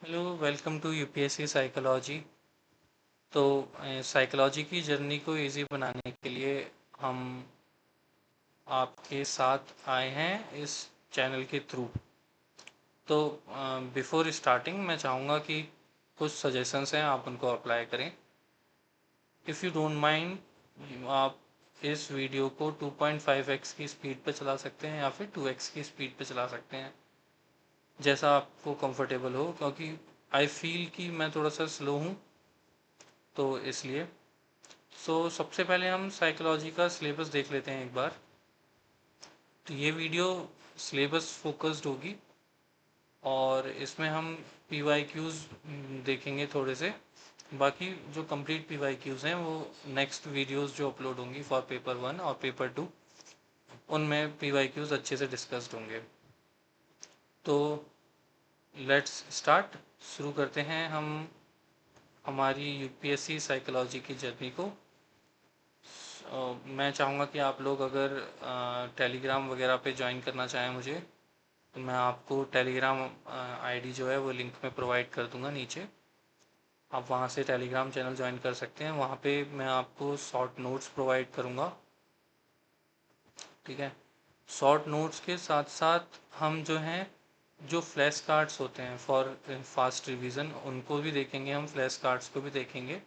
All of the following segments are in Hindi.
Hello, welcome to UPSC psychology. तो साइकोलॉजी की जर्नी को इजी बनाने के लिए हम आपके साथ आए हैं इस चैनल के थ्रू। तो बिफोर स्टार्टिंग मैं चाहूँगा कि कुछ सजेशंस हैं, आप उनको अप्लाई करें। इफ़ यू डोंट माइंड, आप इस वीडियो को 2.5x की स्पीड पे चला सकते हैं या फिर 2x की स्पीड पे चला सकते हैं, जैसा आपको कंफर्टेबल हो, क्योंकि आई फील कि मैं थोड़ा सा स्लो हूँ, तो इसलिए। सबसे पहले हम साइकोलॉजी का सिलेबस देख लेते हैं एक बार। तो ये वीडियो सिलेबस फोकस्ड होगी और इसमें हम पीवाईक्यूज देखेंगे थोड़े से। बाकी जो कंप्लीट पीवाईक्यूज हैं वो नेक्स्ट वीडियोस जो अपलोड होंगी फॉर पेपर 1 और पेपर 2, उनमें पीवाईक्यूज अच्छे से डिस्कस्ड होंगे। तो लेट्स स्टार्ट, शुरू करते हैं हम हमारी यूपीएससी साइकोलॉजी की जर्नी को। मैं चाहूँगा कि आप लोग अगर टेलीग्राम वगैरह पे ज्वाइन करना चाहें मुझे, तो मैं आपको टेलीग्राम आईडी जो है वो लिंक में प्रोवाइड कर दूंगा नीचे। आप वहाँ से टेलीग्राम चैनल ज्वाइन कर सकते हैं। वहाँ पे मैं आपको शॉर्ट नोट्स प्रोवाइड करूँगा, ठीक है। शॉर्ट नोट्स के साथ साथ हम जो हैं, जो फ्लैश कार्ड्स होते हैं फॉर फास्ट रिवीजन, उनको भी देखेंगे, हम फ्लैश कार्ड्स को भी देखेंगे।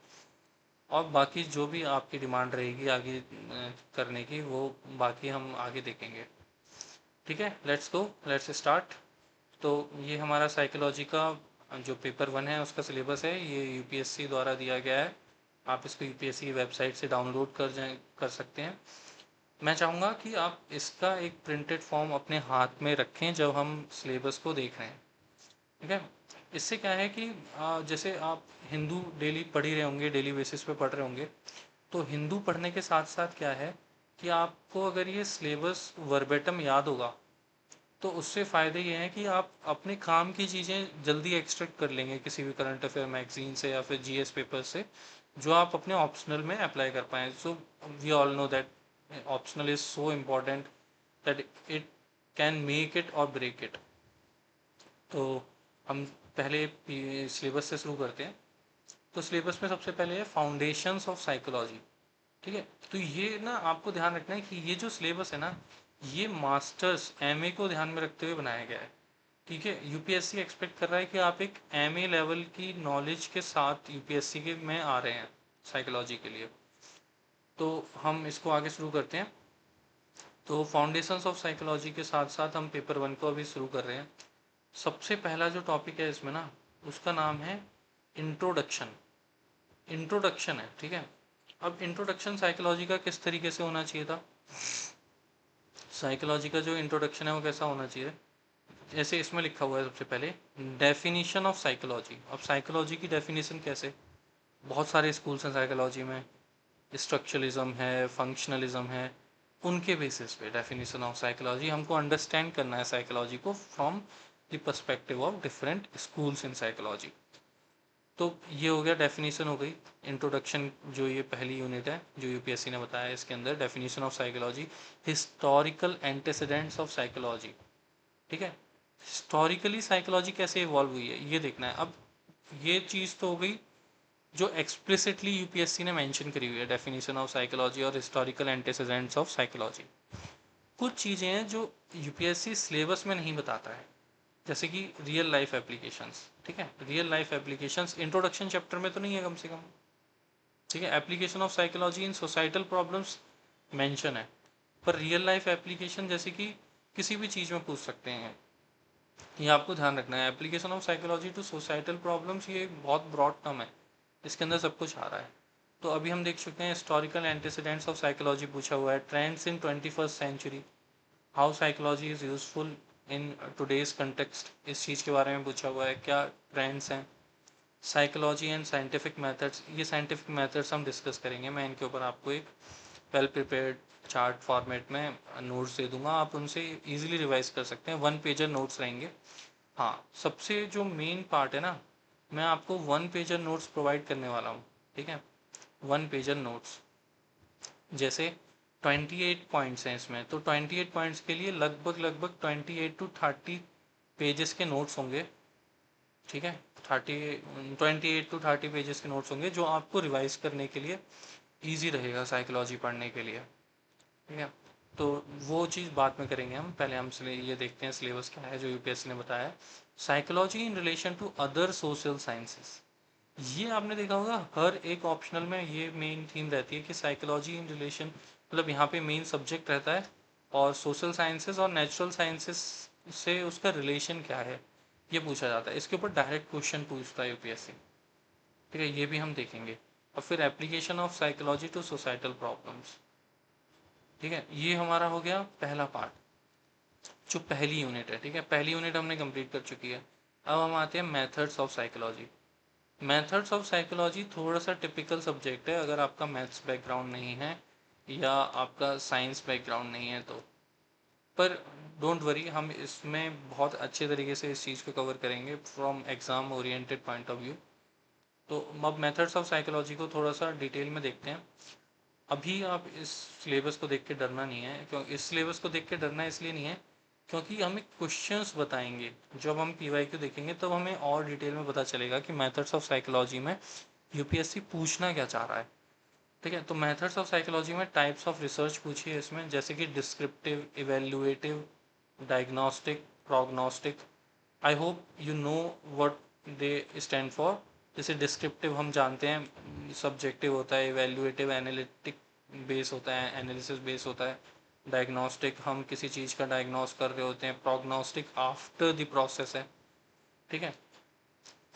और बाकी जो भी आपकी डिमांड रहेगी आगे करने की, वो बाकी हम आगे देखेंगे, ठीक है। Let's go, let's start. तो ये हमारा साइकोलॉजी का जो पेपर 1 है उसका सिलेबस है, ये यूपीएससी द्वारा दिया गया है। आप इसको यूपीएससी की वेबसाइट से डाउनलोड कर सकते हैं। मैं चाहूँगा कि आप इसका एक प्रिंटेड फॉर्म अपने हाथ में रखें जब हम सिलेबस को देख रहे हैं, ठीक है। इससे क्या है कि जैसे आप हिंदू डेली पढ़ ही रहे होंगे, डेली बेसिस पे पढ़ रहे होंगे, तो हिंदू पढ़ने के साथ साथ क्या है कि आपको अगर ये सिलेबस वर्बेटम याद होगा, तो उससे फ़ायदे ये हैं कि आप अपने काम की चीज़ें जल्दी एक्सट्रैक्ट कर लेंगे किसी भी करंट अफेयर मैगजीन से या फिर जीएस पेपर से, जो आप अपने ऑप्शनल में अप्लाई कर पाएँ। So we all know that optional is so important that it can make it or break it. तो हम पहले सिलेबस से शुरू करते हैं। तो सिलेबस में सबसे पहले है फाउंडेशंस ऑफ साइकोलॉजी, ठीक है। तो ये ना आपको ध्यान रखना है कि ये जो सिलेबस है ना, ये मास्टर्स एमए को ध्यान में रखते हुए बनाया गया है, ठीक है। यूपीएससी एक्सपेक्ट कर रहा है कि आप एक एमए लेवल की नॉलेज के साथ यूपीएससी के में आ रहे हैं साइकोलॉजी के लिए। तो हम इसको आगे शुरू करते हैं। तो फाउंडेशंस ऑफ साइकोलॉजी के साथ साथ हम पेपर 1 को अभी शुरू कर रहे हैं। सबसे पहला जो टॉपिक है इसमें ना, उसका नाम है इंट्रोडक्शन। इंट्रोडक्शन है, ठीक है। अब इंट्रोडक्शन साइकोलॉजी का किस तरीके से होना चाहिए था, साइकोलॉजी का जो इंट्रोडक्शन है वो कैसा होना चाहिए। जैसे इसमें लिखा हुआ है सबसे पहले, डेफिनेशन ऑफ साइकोलॉजी। अब साइकोलॉजी की डेफिनेशन कैसे, बहुत सारे स्कूल्स हैं साइकोलॉजी में, स्ट्रक्चरलिज्म है, फंक्शनलिज्म है, उनके बेसिस पे डेफिनेशन ऑफ साइकोलॉजी हमको अंडरस्टैंड करना है साइकोलॉजी को from the perspective of different schools in psychology. तो ये हो गया, डेफिनेशन हो गई। इंट्रोडक्शन जो ये पहली यूनिट है जो यूपीएससी ने बताया है, इसके अंदर definition of psychology, historical antecedents of psychology, ठीक है। हिस्टोरिकली साइकोलॉजी कैसे इवॉल्व हुई है ये देखना है। अब ये चीज़ तो हो गई जो एक्सप्लिसिटली यूपीएससी ने मेंशन करी हुई है, डेफिनेशन ऑफ साइकोलॉजी और हिस्टोरिकल एंटेसिडेंट्स ऑफ साइकोलॉजी। कुछ चीज़ें हैं जो यूपीएससी सिलेबस में नहीं बताता है, जैसे कि रियल लाइफ एप्लीकेशंस, ठीक है। Real life applications introduction chapter में तो नहीं है कम से कम, ठीक है। Application of psychology in societal problems mention है, पर रियल लाइफ एप्लीकेशन जैसे कि किसी भी चीज़ में पूछ सकते हैं, ये आपको ध्यान रखना है। Application of psychology to societal problems, ये एक बहुत ब्रॉड टर्म है, इसके अंदर सब कुछ आ रहा है। तो अभी हम देख चुके हैं हिस्टोरिकल एंटीसीडेंट्स ऑफ साइकोलॉजी पूछा हुआ है, trends in 21st century, how psychology is useful in today's context, इस चीज़ के बारे में पूछा हुआ है, क्या ट्रेंड्स हैं। साइकोलॉजी एंड साइंटिफिक मेथड्स, ये साइंटिफिक मेथड्स हम डिस्कस करेंगे, मैं इनके ऊपर आपको एक वेल प्रिपेयर्ड चार्ट फॉर्मेट में नोट्स दे दूंगा, आप उनसे इजीली रिवाइज कर सकते हैं, 1 पेजर नोट्स रहेंगे। हाँ, सबसे जो मेन पार्ट है ना, मैं आपको 1 पेजर नोट्स प्रोवाइड करने वाला हूँ, ठीक है। 1 पेजर नोट्स, जैसे 28 पॉइंट्स हैं इसमें, तो 28 पॉइंट्स के लिए लगभग लगभग 28 to 30 पेजेस के नोट्स होंगे, ठीक है। 28 to 30 पेजेस के नोट्स होंगे जो आपको रिवाइज करने के लिए ईजी रहेगा साइकोलॉजी पढ़ने के लिए। ठीक है, तो वो चीज़ बाद में करेंगे हम, पहले हम ये देखते हैं सिलेबस क्या है जो यूपीएससी ने बताया है। Psychology in relation to other social sciences, ये आपने देखा होगा हर एक ऑप्शनल में ये मेन थीम रहती है कि साइकोलॉजी इन रिलेशन, मतलब यहाँ पे मेन सब्जेक्ट रहता है और सोशल साइंसेस और नेचुरल साइंसेस से उसका रिलेशन क्या है ये पूछा जाता है। इसके ऊपर डायरेक्ट क्वेश्चन पूछता है यूपीएससी। ठीक है, ये भी हम देखेंगे। और फिर application of psychology to societal problems. ठीक है, ये हमारा हो गया पहला पार्ट, जो पहली यूनिट है। ठीक है, पहली यूनिट हमने कंप्लीट कर चुकी है। अब हम आते हैं methods of psychology. Methods of psychology थोड़ा सा टिपिकल सब्जेक्ट है अगर आपका मैथ्स बैकग्राउंड नहीं है या आपका साइंस बैकग्राउंड नहीं है तो। पर डोंट वरी, हम इसमें बहुत अच्छे तरीके से इस चीज़ को कवर करेंगे from exam oriented point of view. तो अब मेथड्स ऑफ साइकोलॉजी को थोड़ा सा डिटेल में देखते हैं। अभी आप इस सिलेबस को देख के डरना नहीं है, क्यों इस सिलेबस को देख के डरना इसलिए नहीं है क्योंकि हमें क्वेश्चंस बताएंगे। जब हम पीवाईक्यू देखेंगे तब हमें और डिटेल में पता चलेगा कि मेथड्स ऑफ साइकोलॉजी में यूपीएससी पूछना क्या चाह रहा है। ठीक है, तो मेथड्स ऑफ साइकोलॉजी में टाइप्स ऑफ रिसर्च पूछी है इसमें, जैसे कि descriptive, evaluative, diagnostic, prognostic. I hope you know what they stand for. जैसे डिस्क्रिप्टिव हम जानते हैं सब्जेक्टिव होता है, इवेल्युएटिव एनालिटिक बेस होता है, एनालिसिस बेस होता है, डायग्नोस्टिक हम किसी चीज़ का डायग्नोस कर रहे होते हैं, प्रोग्नोस्टिक आफ्टर द प्रोसेस है। ठीक है,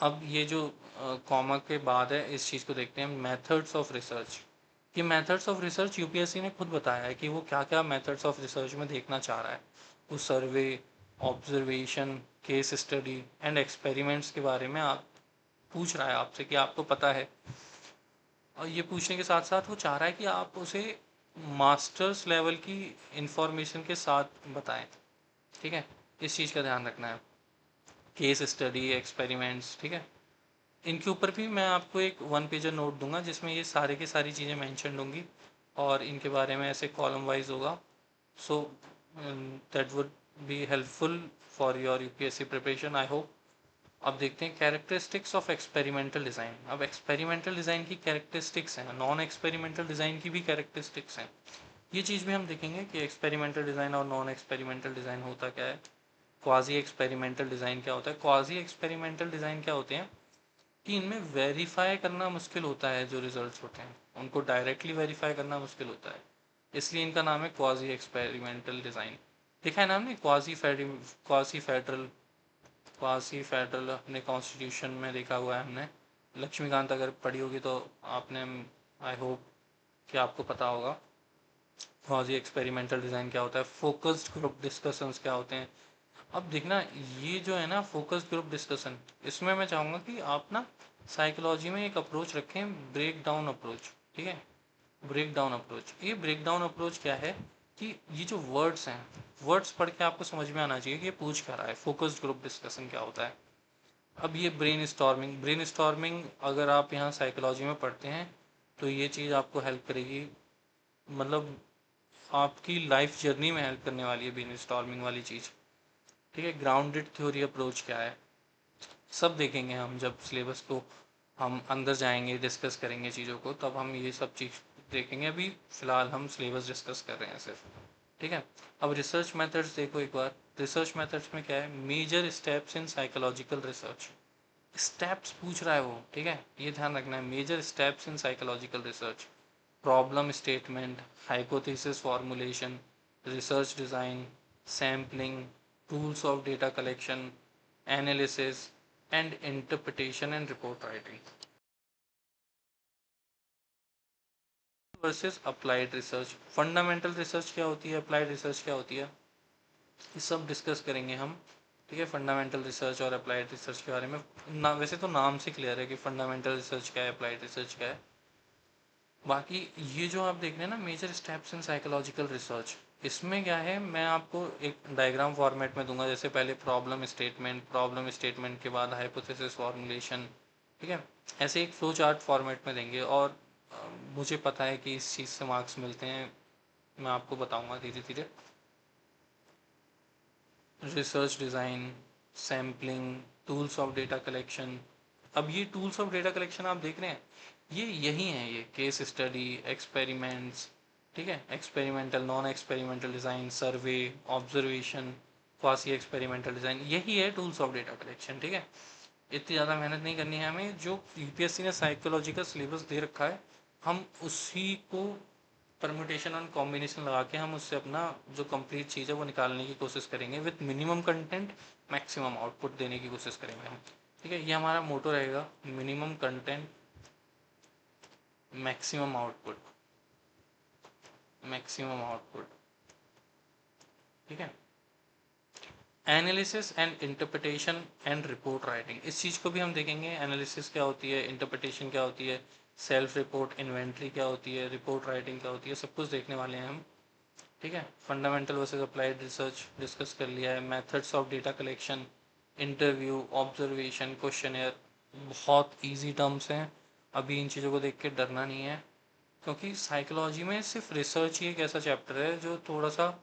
अब ये जो कॉमा के बाद है इस चीज़ को देखते हैं, मेथड्स ऑफ रिसर्च। कि मेथड्स ऑफ रिसर्च यूपीएससी ने खुद बताया है कि वो क्या क्या मेथड्स ऑफ रिसर्च में देखना चाह रहा है। वो survey, observation, case study and experiments के बारे में आप पूछ रहा है आपसे कि आपको पता है। और ये पूछने के साथ साथ वो चाह रहा है कि आप उसे मास्टर्स लेवल की इंफॉर्मेशन के साथ बताएं। ठीक है, इस चीज़ का ध्यान रखना है। केस स्टडी, एक्सपेरिमेंट्स, ठीक है, इनके ऊपर भी मैं आपको एक 1 पेजर नोट दूंगा जिसमें ये सारे की सारी चीज़ें मेंशन होंगी और इनके बारे में ऐसे कॉलम वाइज होगा। So that would be helpful for your UPSC preparation, I hope. अब देखते हैं कैरेक्टरिस्टिक्स ऑफ एक्सपेरिमेंटल डिज़ाइन। अब एक्सपेरिमेंटल डिज़ाइन की कैरेक्टरिस्टिक्स हैं, नॉन एक्सपेरिमेंटल डिज़ाइन की भी कैरेक्टरिस्टिक्स हैं। ये चीज़ भी हम देखेंगे कि एक्सपेरिमेंटल डिज़ाइन और नॉन एक्सपेरिमेंटल डिज़ाइन होता क्या है, क्वाजी एक्सपेरिमेंटल डिज़ाइन क्या होता है। क्वाजी एक्सपेरिमेंटल डिज़ाइन क्या होते हैं कि इनमें वेरीफाई करना मुश्किल होता है, जो रिजल्ट्स होते हैं उनको डायरेक्टली वेरीफाई करना मुश्किल होता है, इसलिए इनका नाम है क्वाजी एक्सपेरिमेंटल डिज़ाइन। देखा है नाम नहीं, क्वासी फेडरल अपने कॉन्स्टिट्यूशन में देखा हुआ है हमने। लक्ष्मीकांत अगर पढ़ी होगी तो आपने, आई होप कि आपको पता होगा क्वाजी एक्सपेरिमेंटल डिज़ाइन क्या होता है, फोकस्ड ग्रुप डिस्कशंस क्या होते हैं। अब देखना, ये जो है ना फोकस ग्रुप डिस्कशन, इसमें मैं चाहूँगा कि आप ना साइकोलॉजी में एक अप्रोच रखें, ब्रेक डाउन अप्रोच। ठीक है, ब्रेक डाउन अप्रोच। ये ब्रेक डाउन अप्रोच क्या है कि ये जो वर्ड्स हैं, वर्ड्स पढ़ के आपको समझ में आना चाहिए कि ये पूछ क्या रहा है, फोकस्ड ग्रुप डिस्कशन क्या होता है। अब ये ब्रेन स्टॉर्मिंग अगर आप यहाँ साइकोलॉजी में पढ़ते हैं तो ये चीज़ आपको हेल्प करेगी, मतलब आपकी लाइफ जर्नी में हेल्प करने वाली है ब्रेन स्टॉर्मिंग वाली चीज़। ठीक है, ग्राउंडेड थ्योरी अप्रोच क्या है, सब देखेंगे हम जब सिलेबस को हम अंदर जाएंगे, डिस्कस करेंगे चीज़ों को, तब हम ये सब चीज़ देखेंगे। अभी फ़िलहाल हम सिलेबस डिस्कस कर रहे हैं सिर्फ। ठीक है, अब रिसर्च मेथड्स देखो एक बार। रिसर्च मेथड्स में क्या है, major steps in psychological research. Steps पूछ रहा है वो, ठीक है, ये ध्यान रखना है, major steps in psychological research. Problem statement, hypothesis formulation, research design, sampling, tools of data collection, analysis and interpretation and report writing versus applied research. Fundamental research क्या होती है, अप्लाइड रिसर्च क्या होती है, ये सब डिस्कस करेंगे हम। ठीक है, फंडामेंटल रिसर्च और अप्लाइड रिसर्च के बारे में ना, वैसे तो नाम से क्लियर है कि फंडामेंटल रिसर्च क्या है, अप्लाइड रिसर्च क्या है। बाकी ये जो आप देख रहे हैं ना, major steps in psychological research, इसमें क्या है मैं आपको एक डायग्राम फॉर्मेट में दूंगा। जैसे पहले प्रॉब्लम स्टेटमेंट के बाद हाइपोथेसिस फॉर्मुलेशन। ठीक है, ऐसे एक फ्लो चार्ट फॉर्मेट में देंगे और मुझे पता है कि इस चीज़ से मार्क्स मिलते हैं, मैं आपको बताऊंगा धीरे धीरे। Research design, sampling, tools of data collection. अब ये टूल्स ऑफ डेटा कलेक्शन आप देख रहे हैं, ये यही है, ये केस स्टडी, एक्सपेरिमेंट्स, ठीक है, एक्सपेरिमेंटल, नॉन एक्सपेरिमेंटल डिज़ाइन, सर्वे, ऑब्जर्वेशन, क्वासी एक्सपेरिमेंटल डिज़ाइन, यही है टूल्स ऑफ डेटा कलेक्शन। ठीक है, इतनी ज़्यादा मेहनत नहीं करनी है हमें, जो यूपीएससी ने साइकोलॉजी का सिलेबस दे रखा है हम उसी को परम्यूटेशन और कॉम्बिनेशन लगा के हम उससे अपना जो कंप्लीट चीज़ है वो निकालने की कोशिश करेंगे, with minimum content maximum output देने की कोशिश करेंगे हम। ठीक है, ये हमारा मोटो रहेगा, minimum content maximum output, maximum output. ठीक है, analysis and interpretation and report writing, इस चीज़ को भी हम देखेंगे। एनालिसिस क्या होती है, इंटरप्रिटेशन क्या होती है, सेल्फ रिपोर्ट इन्वेंट्री क्या होती है, रिपोर्ट राइटिंग क्या होती है, सब कुछ देखने वाले हैं हम। ठीक है, fundamental versus applied research discuss कर लिया है, methods of data collection, interview, observation, questionnaire, बहुत इजी टर्म्स हैं, अभी इन चीज़ों को देख के डरना नहीं है, क्योंकि साइकोलॉजी में सिर्फ रिसर्च ही एक ऐसा चैप्टर है जो थोड़ा सा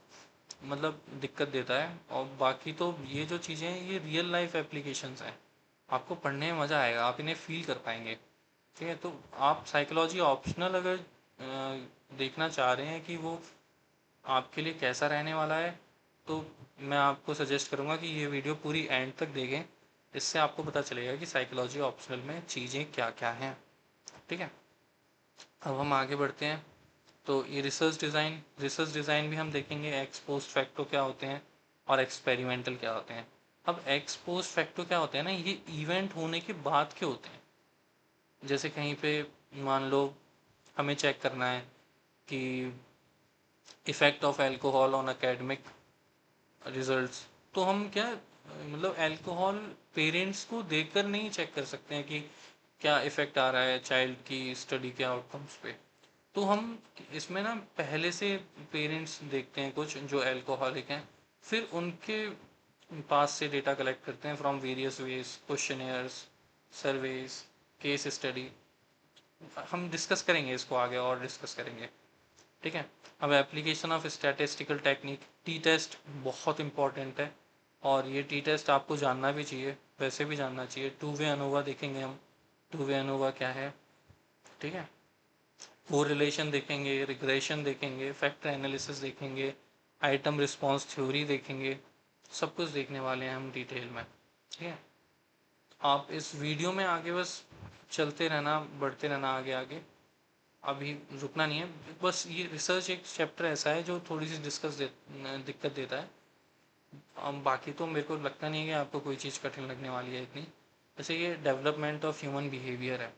मतलब दिक्कत देता है, और बाकी तो ये जो चीज़ें हैं ये रियल लाइफ एप्लीकेशंस हैं, आपको पढ़ने में मज़ा आएगा, आप इन्हें फील कर पाएंगे। ठीक है, तो आप साइकोलॉजी ऑप्शनल अगर देखना चाह रहे हैं कि वो आपके लिए कैसा रहने वाला है, तो मैं आपको सजेस्ट करूँगा कि ये वीडियो पूरी एंड तक देखें, इससे आपको पता चलेगा कि साइकोलॉजी ऑप्शनल में चीज़ें क्या क्या हैं। ठीक है, अब हम आगे बढ़ते हैं। तो ये रिसर्च डिज़ाइन भी हम देखेंगे, एक्स पोस्ट फैक्टो क्या होते हैं और एक्सपेरिमेंटल क्या होते हैं। अब एक्स पोस्ट फैक्टो क्या होते हैं ना, ये इवेंट होने के बाद के होते हैं। जैसे कहीं पे मान लो हमें चेक करना है कि effect of alcohol on academic results, तो हम क्या मतलब अल्कोहल पेरेंट्स को देखकर नहीं चेक कर सकते हैं कि क्या इफ़ेक्ट आ रहा है चाइल्ड की स्टडी के आउटकम्स पे। तो हम इसमें ना पहले से पेरेंट्स देखते हैं कुछ जो अल्कोहलिक हैं, फिर उनके पास से डेटा कलेक्ट करते हैं from various ways, questionnaires, surveys, case study. हम डिस्कस करेंगे इसको आगे और डिस्कस करेंगे। ठीक है, अब application of statistical technique, T test बहुत इंपॉर्टेंट है, और ये टी टेस्ट आपको जानना भी चाहिए, वैसे भी जानना चाहिए। टू वे अनोवा देखेंगे हम, टू वे अनोवा क्या है। ठीक है, कोरिलेशन देखेंगे, रिग्रेशन देखेंगे, फैक्टर एनालिसिस देखेंगे, आइटम रिस्पॉन्स थ्योरी देखेंगे, सब कुछ देखने वाले हैं हम डिटेल में। ठीक है, आप इस वीडियो में आगे बस चलते रहना, बढ़ते रहना आगे आगे, अभी रुकना नहीं है। बस ये रिसर्च एक चैप्टर ऐसा है जो थोड़ी सी दिक्कत देता है, बाकी तो मेरे को लगता नहीं है कि आपको कोई चीज़ कठिन लगने वाली है इतनी। जैसे ये डेवलपमेंट ऑफ ह्यूमन बिहेवियर है।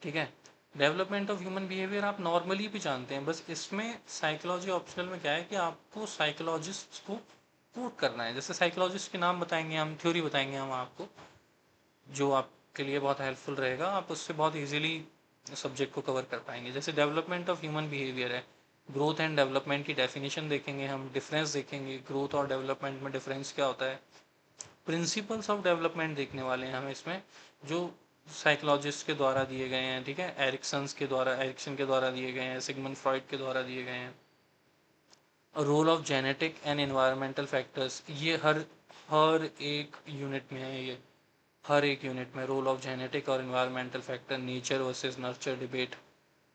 ठीक है, डेवलपमेंट ऑफ ह्यूमन बिहेवियर आप नॉर्मली भी जानते हैं, बस इसमें साइकोलॉजी ऑप्शनल में क्या है कि आपको साइकोलॉजिस्ट को कोट करना है। जैसे साइकोलॉजिस्ट के नाम बताएंगे हम, थ्योरी बताएंगे हम आपको, जो आपके लिए बहुत हेल्पफुल रहेगा, आप उससे बहुत इजीली सब्जेक्ट को कवर कर पाएंगे। जैसे डेवलपमेंट ऑफ ह्यूमन बिहेवियर है, ग्रोथ एंड डेवलपमेंट की डेफिनेशन देखेंगे हम, डिफरेंस देखेंगे, ग्रोथ और डेवलपमेंट में डिफरेंस क्या होता है, प्रिंसिपल्स ऑफ डेवलपमेंट देखने वाले हैं हम इसमें, जो साइकोलॉजिस्ट के द्वारा दिए गए हैं। ठीक है, एरिक्सन के द्वारा दिए गए हैं, सिगमंड फ्रॉइड के द्वारा दिए गए हैं। Role of genetic and environmental factors, ये हर एक यूनिट में है, ये हर एक यूनिट में रोल ऑफ जेनेटिक और environmental factor, nature versus nurture debate.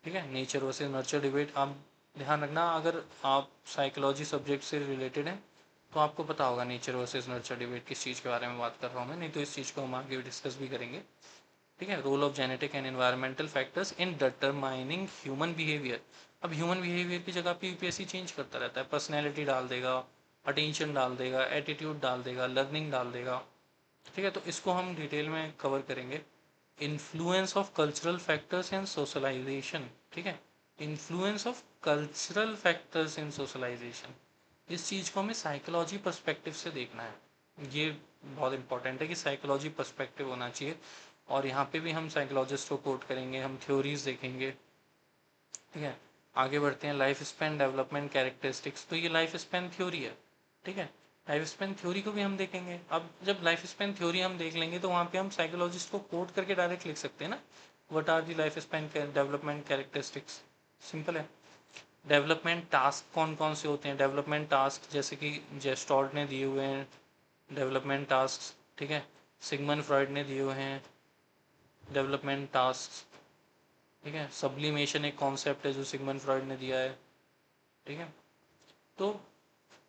ठीक है, नेचर वर्सेस नर्चर डिबेट आप ध्यान रखना, अगर आप साइकोलॉजी सब्जेक्ट से रिलेटेड हैं तो आपको पता होगा नेचर वर्सेस नर्चर डिबेट किस चीज़ के बारे में बात कर रहा हूँ मैं, नहीं तो इस चीज़ को हम आगे डिस्कस भी करेंगे। ठीक है, role of genetic and environmental factors in determining human behaviour. अब ह्यूमन बिहेवियर की जगह पे यूपीएससी चेंज करता रहता है, पर्सनैलिटी डाल देगा, अटेंशन डाल देगा, एटीट्यूड डाल देगा, लर्निंग डाल देगा। ठीक है, तो इसको हम डिटेल में कवर करेंगे। Influence of cultural factors and socialisation. ठीक है, influence of cultural factors in socialisation, इस चीज़ को हमें साइकोलॉजी पर्सपेक्टिव से देखना है। ये बहुत इंपॉर्टेंट है कि साइकोलॉजी पर्सपेक्टिव होना चाहिए, और यहाँ पे भी हम साइकोलॉजिस्ट को कोट करेंगे, हम थ्योरीज देखेंगे। ठीक है, आगे बढ़ते हैं, लाइफ स्पैन डेवलपमेंट कैरेक्टरिस्टिक्स, तो ये लाइफ स्पैन थ्योरी है। ठीक है, लाइफ स्पैन थ्योरी को भी हम देखेंगे। अब जब लाइफ स्पैन थ्योरी हम देख लेंगे तो वहाँ पे हम साइकोलॉजिस्ट को कोट करके डायरेक्ट लिख सकते हैं ना, what are the life span development characteristics, simple है। डेवलपमेंट टास्क कौन कौन से होते हैं, डेवलपमेंट टास्क जैसे कि जेस्टॉल्ट ने दिए हुए हैं डेवलपमेंट टास्क, ठीक है, सिगमंड फ्रॉइड ने दिए हुए हैं डेवलपमेंट टास्क। ठीक है, सब्लिमेशन एक कॉन्सेप्ट है जो सिगमंड फ्रॉइड ने दिया है। ठीक है, तो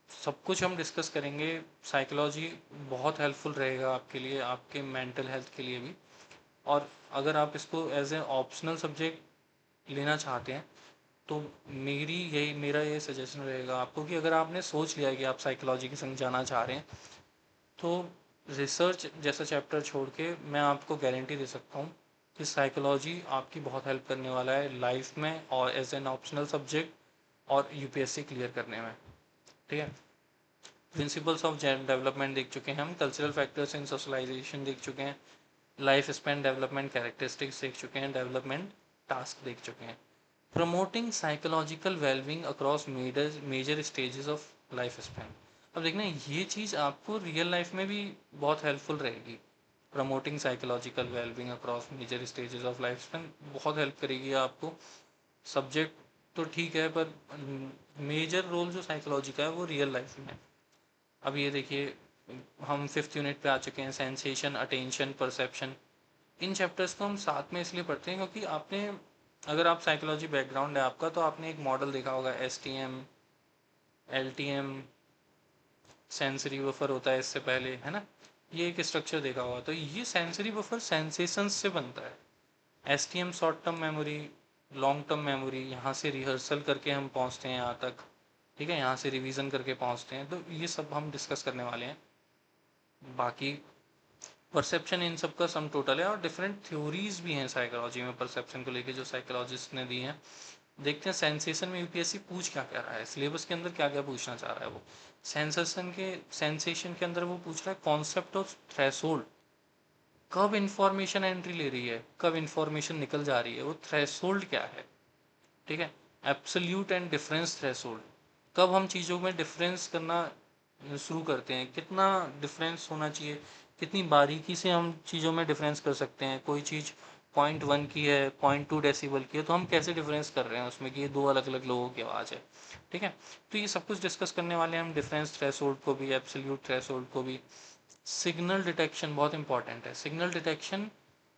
सब कुछ हम डिस्कस करेंगे। साइकोलॉजी बहुत हेल्पफुल रहेगा आपके लिए, आपके मेंटल हेल्थ के लिए भी। और अगर आप इसको एज ए ऑप्शनल सब्जेक्ट लेना चाहते हैं तो मेरा ये सजेशन रहेगा आपको कि अगर आपने सोच लिया है कि आप साइकोलॉजी के संग जाना चाह रहे हैं तो रिसर्च जैसा चैप्टर छोड़ के मैं आपको गारंटी दे सकता हूँ कि साइकोलॉजी आपकी बहुत हेल्प करने वाला है लाइफ में और एज एन ऑप्शनल सब्जेक्ट और यूपीएससी क्लियर करने में। ठीक है, प्रिंसिपल्स ऑफ डेवलपमेंट देख चुके हैं हम, कल्चरल फैक्टर्स इन सोशलाइजेशन देख चुके हैं, लाइफ स्पैन डेवलपमेंट कैरेक्टरिस्टिक्स देख चुके हैं, डेवलपमेंट टास्क देख चुके हैं, promoting psychological wellbeing across major stages of life span. अब देखना ये चीज़ आपको रियल लाइफ में भी बहुत हेल्पफुल रहेगी। Promoting psychological wellbeing across major stages of life span बहुत हेल्प करेगी आपको। सब्जेक्ट तो ठीक है पर मेजर रोल जो साइकोलॉजी का है वो रियल लाइफ में है। अब ये देखिए, हम 5th यूनिट पे आ चुके हैं, सेंसेशन, अटेंशन, परसेप्शन। इन चैप्टर्स को हम साथ में इसलिए पढ़ते हैं क्योंकि आपने, अगर आप साइकोलॉजी बैकग्राउंड है आपका, तो आपने एक मॉडल देखा होगा, STM, LTM, सेंसरी बफर होता है इससे पहले, है ना। ये एक स्ट्रक्चर देखा होगा। तो ये सेंसरी बफर सेंसेशंस से बनता है। STM short term memory, long term memory, यहाँ से रिहर्सल करके हम पहुँचते हैं यहाँ तक। ठीक है, यहाँ से रिवीजन करके पहुँचते हैं। तो ये सब हम डिस्कस करने वाले हैं। बाकी परसेप्शन इन सब का सम टोटल है और डिफरेंट थ्योरीज भी हैं साइकोलॉजी में परसेप्शन को लेके जो साइकोलॉजिस्ट ने दी हैं। देखते हैं सेंसेशन में यूपीएससी पूछ क्या क्या रहा है, सिलेबस के अंदर क्या क्या पूछना चाह रहा है वो। सेंसेशन के अंदर वो पूछ रहा है कॉन्सेप्ट ऑफ थ्रेशोल्ड, कब इंफॉर्मेशन एंट्री ले रही है, कब इंफॉर्मेशन निकल जा रही है, वो थ्रेशोल्ड क्या है। ठीक है, एब्सोल्यूट एंड डिफरेंस थ्रेशोल्ड, कब हम चीज़ों में डिफरेंस करना शुरू करते हैं, कितना डिफरेंस होना चाहिए, कितनी बारीकी से हम चीज़ों में डिफरेंस कर सकते हैं। कोई चीज़ 0.1 की है, 0.2 डेसिबल की है, तो हम कैसे डिफरेंस कर रहे हैं उसमें कि ये दो अलग अलग लोगों की आवाज़ है। ठीक है, तो ये सब कुछ डिस्कस करने वाले हैं हम, डिफरेंस थ्रेशोल्ड को भी, एब्सोल्यूट थ्रेशोल्ड को भी। सिग्नल डिटेक्शन बहुत इंपॉर्टेंट है। सिग्नल डिटेक्शन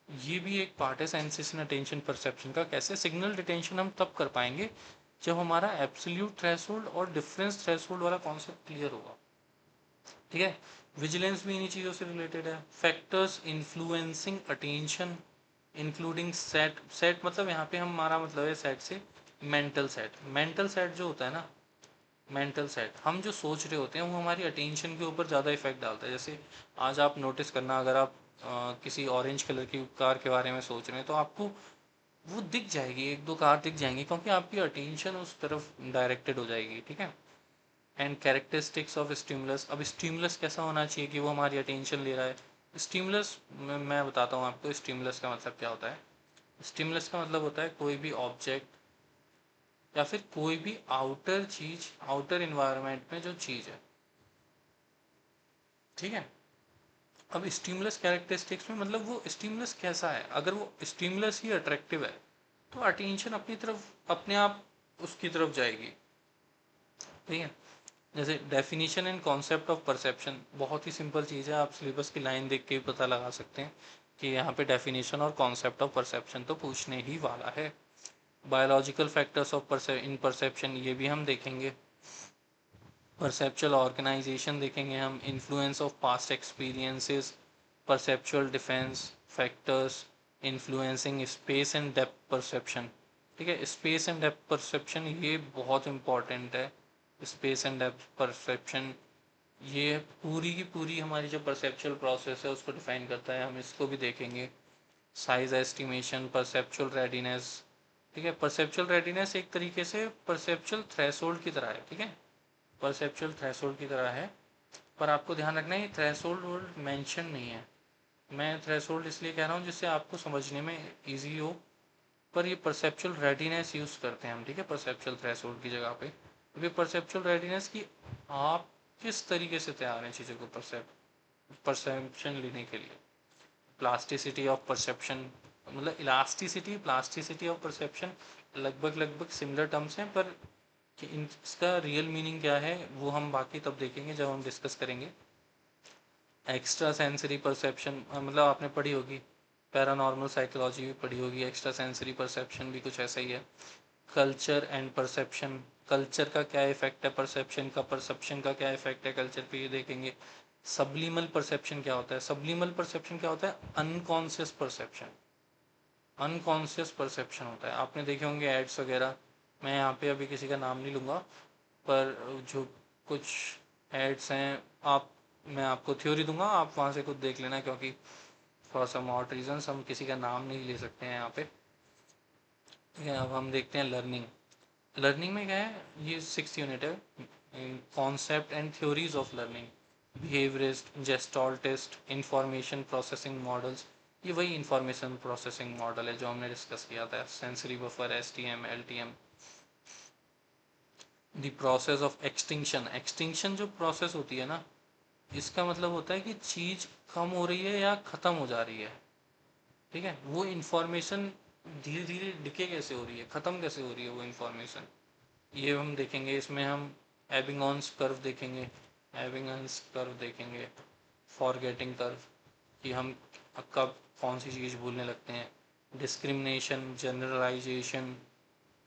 ये भी एक पार्ट है सेंसेशन अटेंशन परसेप्शन का। कैसे सिग्नल डिटेंशन हम तब कर पाएंगे जब हमारा एब्सोल्यूट थ्रेशोल्ड और डिफरेंस थ्रेशोल्ड वाला कॉन्सेप्ट क्लियर होगा। ठीक है, विजिलेंस भी इन्हीं चीज़ों से रिलेटेड है। Factors influencing attention including set, set मतलब यहाँ पे हमारा मतलब है सेट से मेंटल सेट। मेंटल सेट जो होता है ना, मेंटल सेट हम जो सोच रहे होते हैं वो हमारी अटेंशन के ऊपर ज़्यादा इफेक्ट डालता है। जैसे आज आप नोटिस करना, अगर आप किसी ऑरेंज कलर की कार के बारे में सोच रहे हैं तो आपको वो दिख जाएगी, एक दो कार दिख जाएंगी क्योंकि आपकी अटेंशन उस तरफ डायरेक्टेड हो जाएगी। ठीक है, एंड कैरेक्टरिस्टिक्स ऑफ स्टिमुलस। अब स्टिमुलस कैसा होना चाहिए कि वो हमारी अटेंशन ले रहा है। स्टिमुलस मैं बताता हूँ आपको स्टिमुलस का मतलब क्या होता है। स्टिमुलस का मतलब होता है कोई भी ऑब्जेक्ट या फिर कोई भी आउटर चीज, आउटर इन्वायरमेंट में जो चीज है। ठीक है, अब स्टिमुलस कैरेक्टरिस्टिक्स में मतलब वो स्टिमुलस कैसा है। अगर वो स्टिमुलस ही अट्रैक्टिव है तो अटेंशन अपनी तरफ अपने आप उसकी तरफ जाएगी। ठीक है, जैसे definition and concept of perception, बहुत ही सिंपल चीज़ है, आप सिलेबस की लाइन देख के ही पता लगा सकते हैं कि यहाँ पे डेफिनेशन और कॉन्सेप्ट ऑफ परसेप्शन तो पूछने ही वाला है। Biological factors of in perception ये भी हम देखेंगे। परसेप्चुअल ऑर्गेनाइजेशन देखेंगे हम, influence of past experiences, perceptual defence factors influencing space and depth perception. ठीक है, स्पेस एंड डेप्थ परसेप्शन ये बहुत इंपॉर्टेंट है। स्पेस एंड डेप्थ परसेप्शन ये पूरी की पूरी हमारी जो परसेप्चुअल प्रोसेस है उसको डिफाइन करता है, हम इसको भी देखेंगे। Size estimation, perceptual readiness. ठीक है, परसेप्चुअल रेडिनेस एक तरीके से परसेप्चुअल थ्रेशोल्ड की तरह है। ठीक है, परसेप्चुअल थ्रेशोल्ड की तरह है, पर आपको ध्यान रखना है ये थ्रेशोल्ड वर्ड मेंशन नहीं है। मैं थ्रेशोल्ड इसलिए कह रहा हूँ जिससे आपको समझने में इजी हो, पर ये परसेप्चुअल रेडिनेस यूज़ करते हैं हम। ठीक है, परसेप्चुअल थ्रेशोल्ड की जगह पे क्योंकि परसेप्चुअल रेडिनेस की आप किस तरीके से तैयार हैं चीज़ों को परसेप्शन लेने के लिए। प्लास्टिसिटी ऑफ परसेप्शन मतलब इलास्टिसिटी, प्लास्टिसिटी ऑफ परसेप्शन लगभग लगभग सिमिलर टर्म्स हैं, पर कि इसका रियल मीनिंग क्या है वो हम बाकी तब देखेंगे जब हम डिस्कस करेंगे। एक्स्ट्रा सेंसरी परसेप्शन, मतलब आपने पढ़ी होगी, पैरानॉर्मल साइकोलॉजी भी पढ़ी होगी, एक्स्ट्रा सेंसरी परसेप्शन भी कुछ ऐसा ही है। कल्चर एंड परसेप्शन, कल्चर का क्या इफेक्ट है परसेप्शन का, परसेप्शन का क्या इफेक्ट है कल्चर पे, ये देखेंगे। सब्लिमल परसेप्शन क्या होता है, सब्लिमल परसेप्शन क्या होता है, अनकॉन्शियस परसेप्शन, अनकॉन्शियस परसेप्शन होता है। आपने देखे होंगे एड्स वगैरह, मैं यहाँ पे अभी किसी का नाम नहीं लूँगा, पर जो कुछ एड्स हैं, आप, मैं आपको थ्योरी दूंगा, आप वहाँ से खुद देख लेना, क्योंकि फॉर सम ऑट रीजंस हम किसी का नाम नहीं ले सकते हैं यहाँ पे। ठीक है, अब हम देखते हैं लर्निंग। लर्निंग में क्या है, ये 6th यूनिट है, concept and theories of learning, behaviourist, gestaltist, information processing models. ये वही इंफॉर्मेशन प्रोसेसिंग मॉडल है जो हमने डिस्कस किया था, sensory buffer, STM, LTM. The process of extinction, extinction जो प्रोसेस होती है ना, इसका मतलब होता है कि चीज कम हो रही है या खत्म हो जा रही है। ठीक है, वो इंफॉर्मेशन धीरे धीरे डिके कैसे हो रही है, खत्म कैसे हो रही है वो इंफॉर्मेशन, ये हम देखेंगे। इसमें हम एबिंगॉन्स कर्व देखेंगे, एबिंगॉन्स कर्व देखेंगे, फॉरगेटिंग कर्व, कि हम कब कौन सी चीज़ भूलने लगते हैं। डिस्क्रिमिनेशन, जनरलाइजेशन,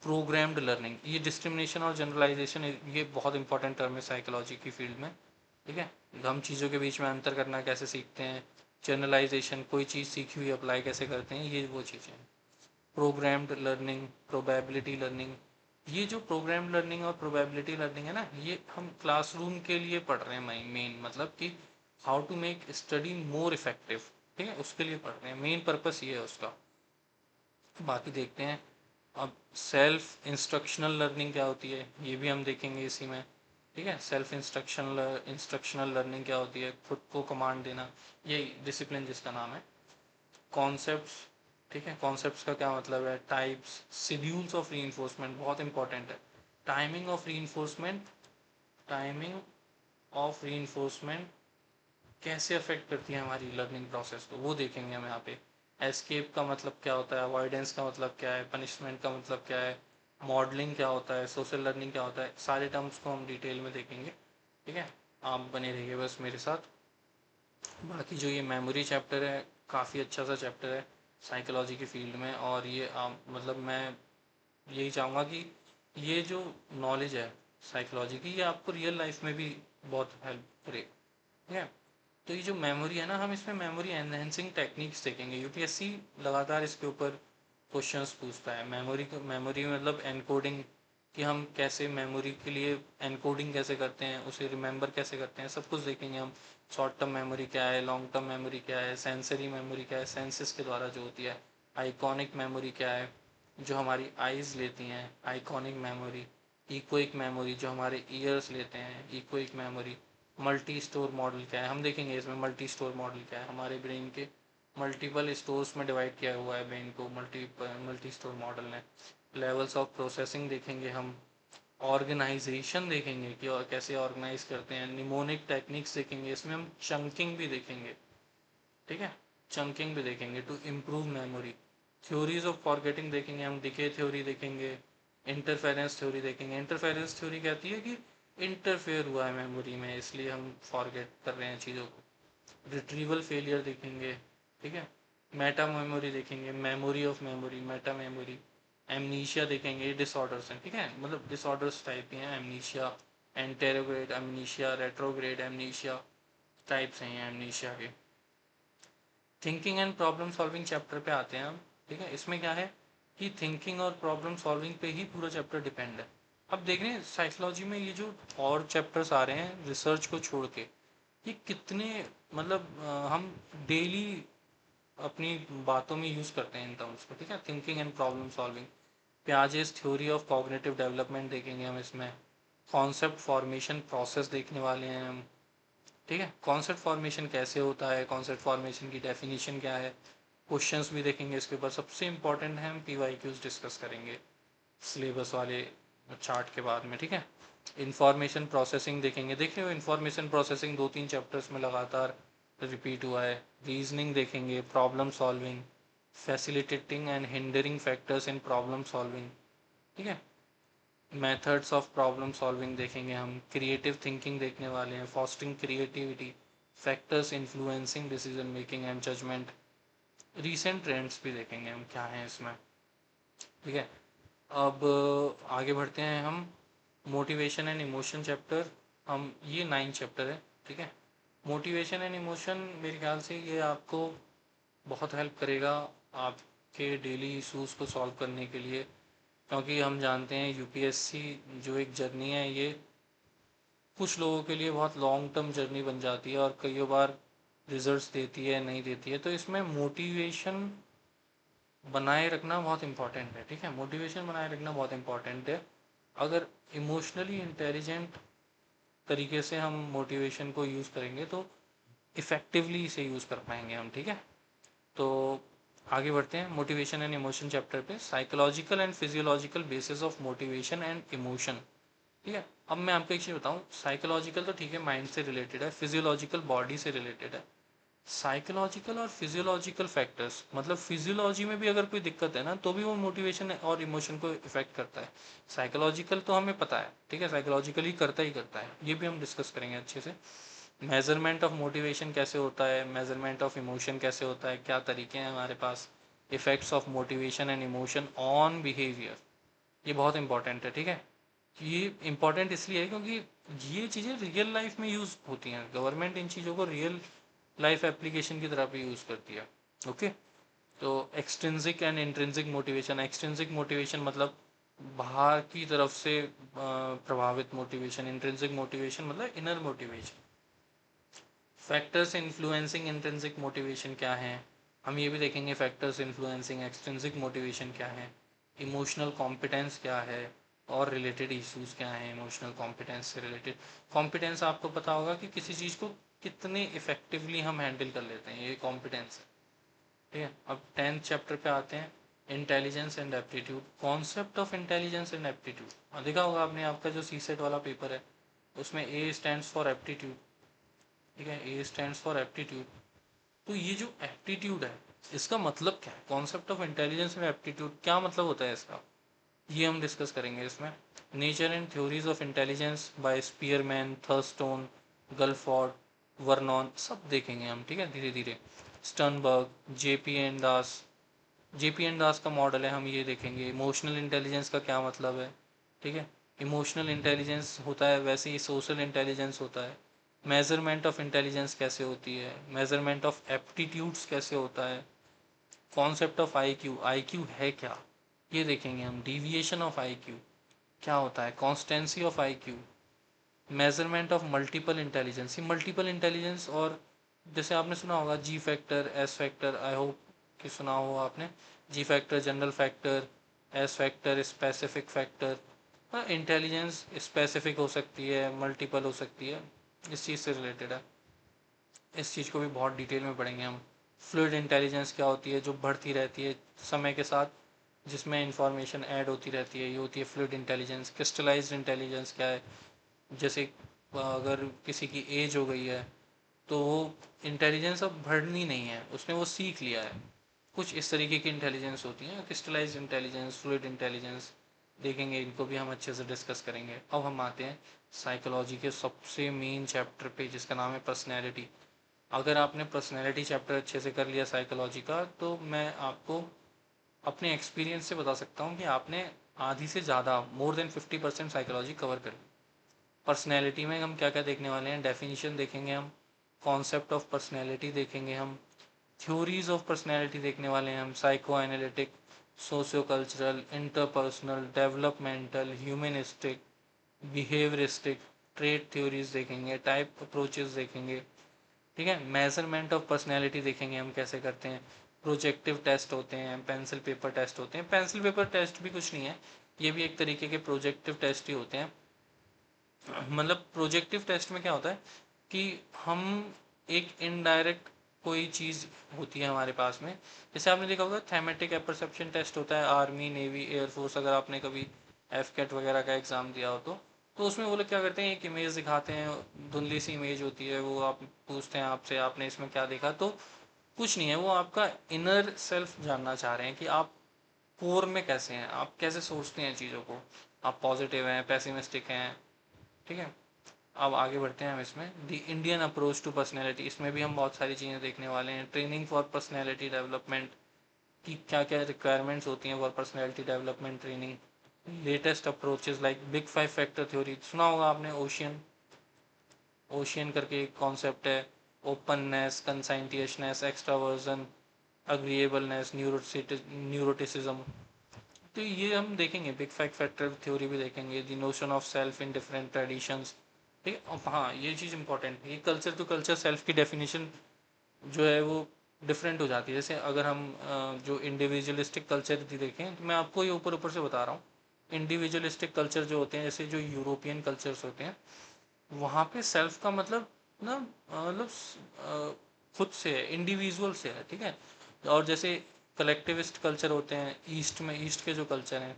प्रोग्राम्ड लर्निंग, ये डिस्क्रिमिनेशन और जनरलाइजेशन ये बहुत इंपॉर्टेंट टर्म है साइकोलॉजी की फील्ड में। ठीक है, हम चीज़ों के बीच में अंतर करना कैसे सीखते हैं। जनरलाइजेशन, कोई चीज़ सीखी हुई अप्लाई कैसे करते हैं, ये वो चीज़ें हैं। प्रोग्राम्ड लर्निंग, प्रोबेबिलिटी लर्निंग, ये जो प्रोग्राम लर्निंग और प्रोबेबिलिटी लर्निंग है ना, ये हम क्लासरूम के लिए पढ़ रहे हैं मेन, मतलब कि how to make study more effective. ठीक है, उसके लिए पढ़ रहे हैं, मेन पर्पस ये है उसका। बाकी देखते हैं अब सेल्फ इंस्ट्रक्शनल लर्निंग क्या होती है, ये भी हम देखेंगे इसी में। ठीक है, सेल्फ इंस्ट्रक्शनल लर्निंग क्या होती है, खुद को कमांड देना, ये डिसिप्लिन जिसका नाम है। कॉन्सेप्ट्स, ठीक है, कॉन्सेप्ट्स का क्या मतलब है, टाइप्स, शेड्यूल्स ऑफ रीइंफोर्समेंट, बहुत इंपॉर्टेंट है। Timing of reinforcement, timing of reinforcement कैसे अफेक्ट करती है हमारी लर्निंग प्रोसेस को, वो देखेंगे हम यहाँ पे। एस्केप का मतलब क्या होता है, अवॉइडेंस का मतलब क्या है, पनिशमेंट का मतलब क्या है, मॉडलिंग क्या होता है, सोशल लर्निंग क्या होता है, सारे टर्म्स को हम डिटेल में देखेंगे। ठीक है, आप बने रहिए बस मेरे साथ। बाकी जो ये मेमोरी चैप्टर है, काफ़ी अच्छा सा चैप्टर है साइकोलॉजी की फील्ड में, और ये मतलब मैं यही चाहूँगा कि ये जो नॉलेज है साइकोलॉजी की, ये आपको रियल लाइफ में भी बहुत हेल्प करे। ठीक है, तो ये जो मेमोरी है ना, हम इसमें मेमोरी एनहेंसिंग टेक्निक्स देखेंगे। यूपीएससी लगातार इसके ऊपर क्वेश्चंस पूछता है। मेमोरी मतलब एनकोडिंग, कि हम कैसे मेमोरी के लिए एनकोडिंग कैसे करते हैं, उसे रिमेंबर कैसे करते हैं, सब कुछ देखेंगे हम। शॉर्ट टर्म मेमोरी क्या है, लॉन्ग टर्म मेमोरी क्या है, सेंसरी मेमोरी क्या है, सेंसेस के द्वारा जो होती है। आइकॉनिक मेमोरी क्या है, जो हमारी आइज़ लेती हैं, आइकॉनिक मेमोरी। इकोइक मेमोरी, जो हमारे ईयर्स लेते हैं, echoic memory. Multi store model क्या है, हम देखेंगे इसमें मल्टी स्टोर मॉडल क्या है। हमारे ब्रेन के मल्टीपल स्टोर्स में डिवाइड किया हुआ है ब्रेन को मल्टी स्टोर मॉडल ने। लेवल्स ऑफ प्रोसेसिंग देखेंगे हम। ऑर्गेनाइजेशन देखेंगे कि और कैसे ऑर्गेनाइज करते हैं। निमोनिक टेक्निक्स देखेंगे, इसमें हम चंकिंग भी देखेंगे। ठीक है, चंकिंग भी देखेंगे to improve memory. Theories of forgetting देखेंगे हम, डिके थ्योरी देखेंगे, इंटरफेरेंस थ्योरी देखेंगे। इंटरफेरेंस थ्योरी कहती है कि इंटरफेयर हुआ है मेमोरी में, इसलिए हम फॉरगेट कर रहे हैं चीज़ों को। रिट्रीवल फेलियर देखेंगे। ठीक है, मेटा मेमोरी देखेंगे, memory of memory, Meta memory. Amnesia देखेंगे, डिसऑर्डर्स हैं। ठीक है, मतलब डिसऑर्डर्स टाइप हैं amnesia, anterograde amnesia, retrograde amnesia, types हैं एमनीशिया के। Thinking and problem solving chapter पे आते हैं हम। ठीक है, इसमें क्या है कि थिंकिंग और प्रॉब्लम सॉल्विंग पे ही पूरा चैप्टर डिपेंड है। अब देख रहे हैं साइकोलॉजी में ये जो और चैप्टर्स आ रहे हैं रिसर्च को छोड़ के, ये कितने, मतलब हम डेली अपनी बातों में यूज़ करते हैं इन टर्म्स को। ठीक है, thinking and problem solving. Piaget's theory of cognitive development देखेंगे हम इसमें। कॉन्सेप्ट फॉर्मेशन प्रोसेस देखने वाले हैं हम। ठीक है, कॉन्सेप्ट फॉर्मेशन कैसे होता है, कॉन्सेप्ट फॉर्मेशन की डेफिनेशन क्या है, क्वेश्चंस भी देखेंगे इसके ऊपर। सबसे इंपॉर्टेंट है, हम पीवाईक्यूज डिस्कस करेंगे सिलेबस वाले चार्ट के बाद में। ठीक है, इंफॉर्मेशन प्रोसेसिंग देखेंगे, देख रहे हो इंफॉर्मेशन प्रोसेसिंग 2-3 चैप्टर्स में लगातार रिपीट हुआ है। रीजनिंग देखेंगे, problem solving, facilitating and hindering factors in problem solving. ठीक है, मेथड्स ऑफ प्रॉब्लम सॉल्विंग देखेंगे हम। क्रिएटिव थिंकिंग देखने वाले हैं, fostering creativity, factors influencing decision making and judgement, recent trends भी देखेंगे हम क्या हैं इसमें। ठीक है, अब आगे बढ़ते हैं हम। मोटिवेशन एंड इमोशन चैप्टर, हम ये 9 चैप्टर है। ठीक है, मोटिवेशन एंड इमोशन मेरे ख्याल से ये आपको बहुत हेल्प करेगा आपके डेली इश्यूज को सॉल्व करने के लिए, क्योंकि हम जानते हैं यूपीएससी जो एक जर्नी है ये कुछ लोगों के लिए बहुत लॉन्ग टर्म जर्नी बन जाती है और कई बार रिजल्ट्स देती है नहीं देती है। तो इसमें मोटिवेशन बनाए रखना बहुत इंपॉर्टेंट है। ठीक है, मोटिवेशन बनाए रखना बहुत इंपॉर्टेंट है। अगर इमोशनली इंटेलिजेंट तरीके से हम मोटिवेशन को यूज़ करेंगे तो इफ़ेक्टिवली इसे यूज़ कर पाएंगे हम। ठीक है, तो आगे बढ़ते हैं मोटिवेशन एंड इमोशन चैप्टर पे, psychological and physiological basis of motivation and emotion. ठीक है, अब मैं आपको एक चीज़ बताऊँ, साइकोलॉजिकल तो ठीक है माइंड से रिलेटेड है, फिजियोलॉजिकल बॉडी से रिलेटेड है। साइकोलॉजिकल और फिजियोलॉजिकल फैक्टर्स, मतलब फिजियोलॉजी में भी अगर कोई दिक्कत है ना तो भी वो मोटिवेशन और इमोशन को इफेक्ट करता है। साइकोलॉजिकल तो हमें पता है, ठीक है, साइकोलॉजिकली करता ही करता है, ये भी हम डिस्कस करेंगे अच्छे से। मेजरमेंट ऑफ मोटिवेशन कैसे होता है, मेजरमेंट ऑफ इमोशन कैसे होता है, क्या तरीके हैं हमारे पास, effects of motivation and emotion on behaviour, ये बहुत इंपॉर्टेंट है। ठीक है, ये इंपॉर्टेंट इसलिए है क्योंकि ये चीज़ें रियल लाइफ में यूज़ होती हैं, गवर्नमेंट इन चीज़ों को रियल लाइफ एप्लीकेशन की तरह भी यूज़ करती है। ओके, तो extrinsic and intrinsic motivation, extrinsic motivation मतलब बाहर की तरफ से प्रभावित मोटिवेशन, इंट्रिंसिक मोटिवेशन मतलब inner motivation. Factors influencing intrinsic motivation क्या है, हम ये भी देखेंगे। फैक्टर्स इन्फ्लुएंसिंग एक्सट्रिंसिक मोटिवेशन क्या है, इमोशनल कॉम्पिटेंस क्या है, और रिलेटेड इश्यूज क्या हैं इमोशनल कॉम्पिटेंस से रिलेटेड। कॉम्पिटेंस आपको पता होगा कि किसी चीज़ को कितने इफेक्टिवली हम हैंडल कर लेते हैं, ये कॉम्पिटेंस है। ठीक है, अब 10th चैप्टर पे आते हैं, intelligence and aptitude, concept of intelligence and aptitude. देखा होगा आपने, आपका जो सी सेट वाला पेपर है उसमें ए स्टैंड्स फॉर एप्टीट्यूड। ठीक है, ए स्टैंड्स फॉर एप्टीट्यूड। तो ये जो एप्टीट्यूड है इसका मतलब क्या है, concept of intelligence and aptitude क्या मतलब होता है इसका, ये हम डिस्कस करेंगे इसमें। Nature and theories of intelligence by Spearman, Thurstone, Guilford, Vernon, सब देखेंगे हम। ठीक है, धीरे धीरे। Sternberg, JP and Das, JP and Das का मॉडल है, हम ये देखेंगे। इमोशनल इंटेलिजेंस का क्या मतलब है। ठीक है, इमोशनल इंटेलिजेंस होता है वैसे ही सोशल इंटेलिजेंस होता है। मेजरमेंट ऑफ इंटेलिजेंस कैसे होती है, मेजरमेंट ऑफ एप्टीट्यूड्स कैसे होता है, कॉन्सेप्ट ऑफ आईक्यू, आईक्यू है क्या, ये देखेंगे हम। डिविएशन ऑफ आईक्यू क्या होता है, constituency of IQ, measurement of multiple intelligence. ये मल्टीपल इंटेलिजेंस, और जैसे आपने सुना होगा जी factor, S factor, I hope कि सुना हो आपने। जी factor general factor, S factor specific factor. Intelligence specific हो सकती है, मल्टीपल हो सकती है, इस चीज़ से रिलेटेड है। इस चीज़ को भी बहुत डिटेल में पढ़ेंगे हम। फ्लूइड इंटेलिजेंस क्या होती है, जो बढ़ती रहती है समय के साथ, जिसमें इंफॉर्मेशन ऐड होती रहती है, ये होती है फ्लूइड इंटेलिजेंस। क्रिस्टलाइज्ड इंटेलिजेंस क्या है, जैसे अगर किसी की एज हो गई है तो वो इंटेलिजेंस अब बढ़नी नहीं है, उसने वो सीख लिया है, कुछ इस तरीके की इंटेलिजेंस होती है। क्रिस्टलाइज्ड इंटेलिजेंस, फ्लूइड इंटेलिजेंस देखेंगे, इनको भी हम अच्छे से डिस्कस करेंगे। अब हम आते हैं साइकोलॉजी के सबसे मेन चैप्टर पे, जिसका नाम है पर्सनैलिटी। अगर आपने पर्सनैलिटी चैप्टर अच्छे से कर लिया साइकोलॉजी का, तो मैं आपको अपने एक्सपीरियंस से बता सकता हूँ कि आपने आधी से ज़्यादा, मोर देन 50% साइकोलॉजी कवर कर ली। पर्सनैलिटी में हम क्या क्या देखने वाले हैं, डेफिनेशन देखेंगे हम, कॉन्सेप्ट ऑफ पर्सनैलिटी देखेंगे हम, थ्योरीज ऑफ पर्सनैलिटी देखने वाले हैं हम, psycho analytic, socio cultural, interpersonal, developmental, humanistic, behaviouristic, trade theories देखेंगे, टाइप अप्रोचेस देखेंगे। ठीक है, मेजरमेंट ऑफ पर्सनैलिटी देखेंगे हम कैसे करते हैं। प्रोजेक्टिव टेस्ट होते हैं, पेंसिल पेपर टेस्ट होते हैं। पेंसिल पेपर टेस्ट भी कुछ नहीं है, ये भी एक तरीके के प्रोजेक्टिव टेस्ट ही होते हैं। मतलब प्रोजेक्टिव टेस्ट में क्या होता है कि हम एक इनडायरेक्ट कोई चीज़ होती है हमारे पास में, जैसे आपने देखा होगा थैमेटिक परसेप्शन टेस्ट होता है आर्मी, नेवी, एयरफोर्स, अगर आपने कभी एफ कैट वगैरह का एग्ज़ाम दिया हो तो उसमें वो लोग क्या करते हैं, एक इमेज दिखाते हैं, धुंधली सी इमेज होती है, वो आप पूछते हैं आपसे आपने इसमें क्या देखा, तो कुछ नहीं है, वो आपका इनर सेल्फ जानना चाह रहे हैं कि आप कोर में कैसे हैं, आप कैसे सोचते हैं चीज़ों को, आप पॉजिटिव हैं, पेसिमिस्टिक हैं। ठीक है, अब आगे बढ़ते हैं हम इसमें, the Indian approach to personality, इसमें भी हम बहुत सारी चीज़ें देखने वाले हैं। ट्रेनिंग फॉर पर्सनैलिटी डेवलपमेंट की क्या क्या रिक्वायरमेंट्स होती हैं for personality development training. Latest approaches like big 5 factor theory, सुना होगा आपने, ओशियन, ओशियन करके एक कॉन्सेप्ट है। Openness, conscientiousness, extraversion, agreeableness, neuroticism. तो ये हम देखेंगे, बिग फाइव फैक्टर थ्योरी भी देखेंगे, the notion of self in different traditions. ठीक है, अब हाँ ये चीज़ इंपॉर्टेंट है, ये कल्चर टू कल्चर सेल्फ की डेफिनेशन जो है वो डिफरेंट हो जाती है। जैसे अगर हम जो इंडिविजुअलिस्टिक कल्चर थी देखें, तो मैं आपको ये ऊपर ऊपर से बता रहा हूँ। इंडिविजुअलिस्टिक कल्चर जो होते हैं, जैसे जो यूरोपियन कल्चर्स होते हैं, वहाँ पे सेल्फ का मतलब ना मतलब खुद से है, इंडिविजुअल से है, ठीक है। और जैसे कलेक्टिविस्ट कल्चर होते हैं ईस्ट में, ईस्ट के जो कल्चर हैं,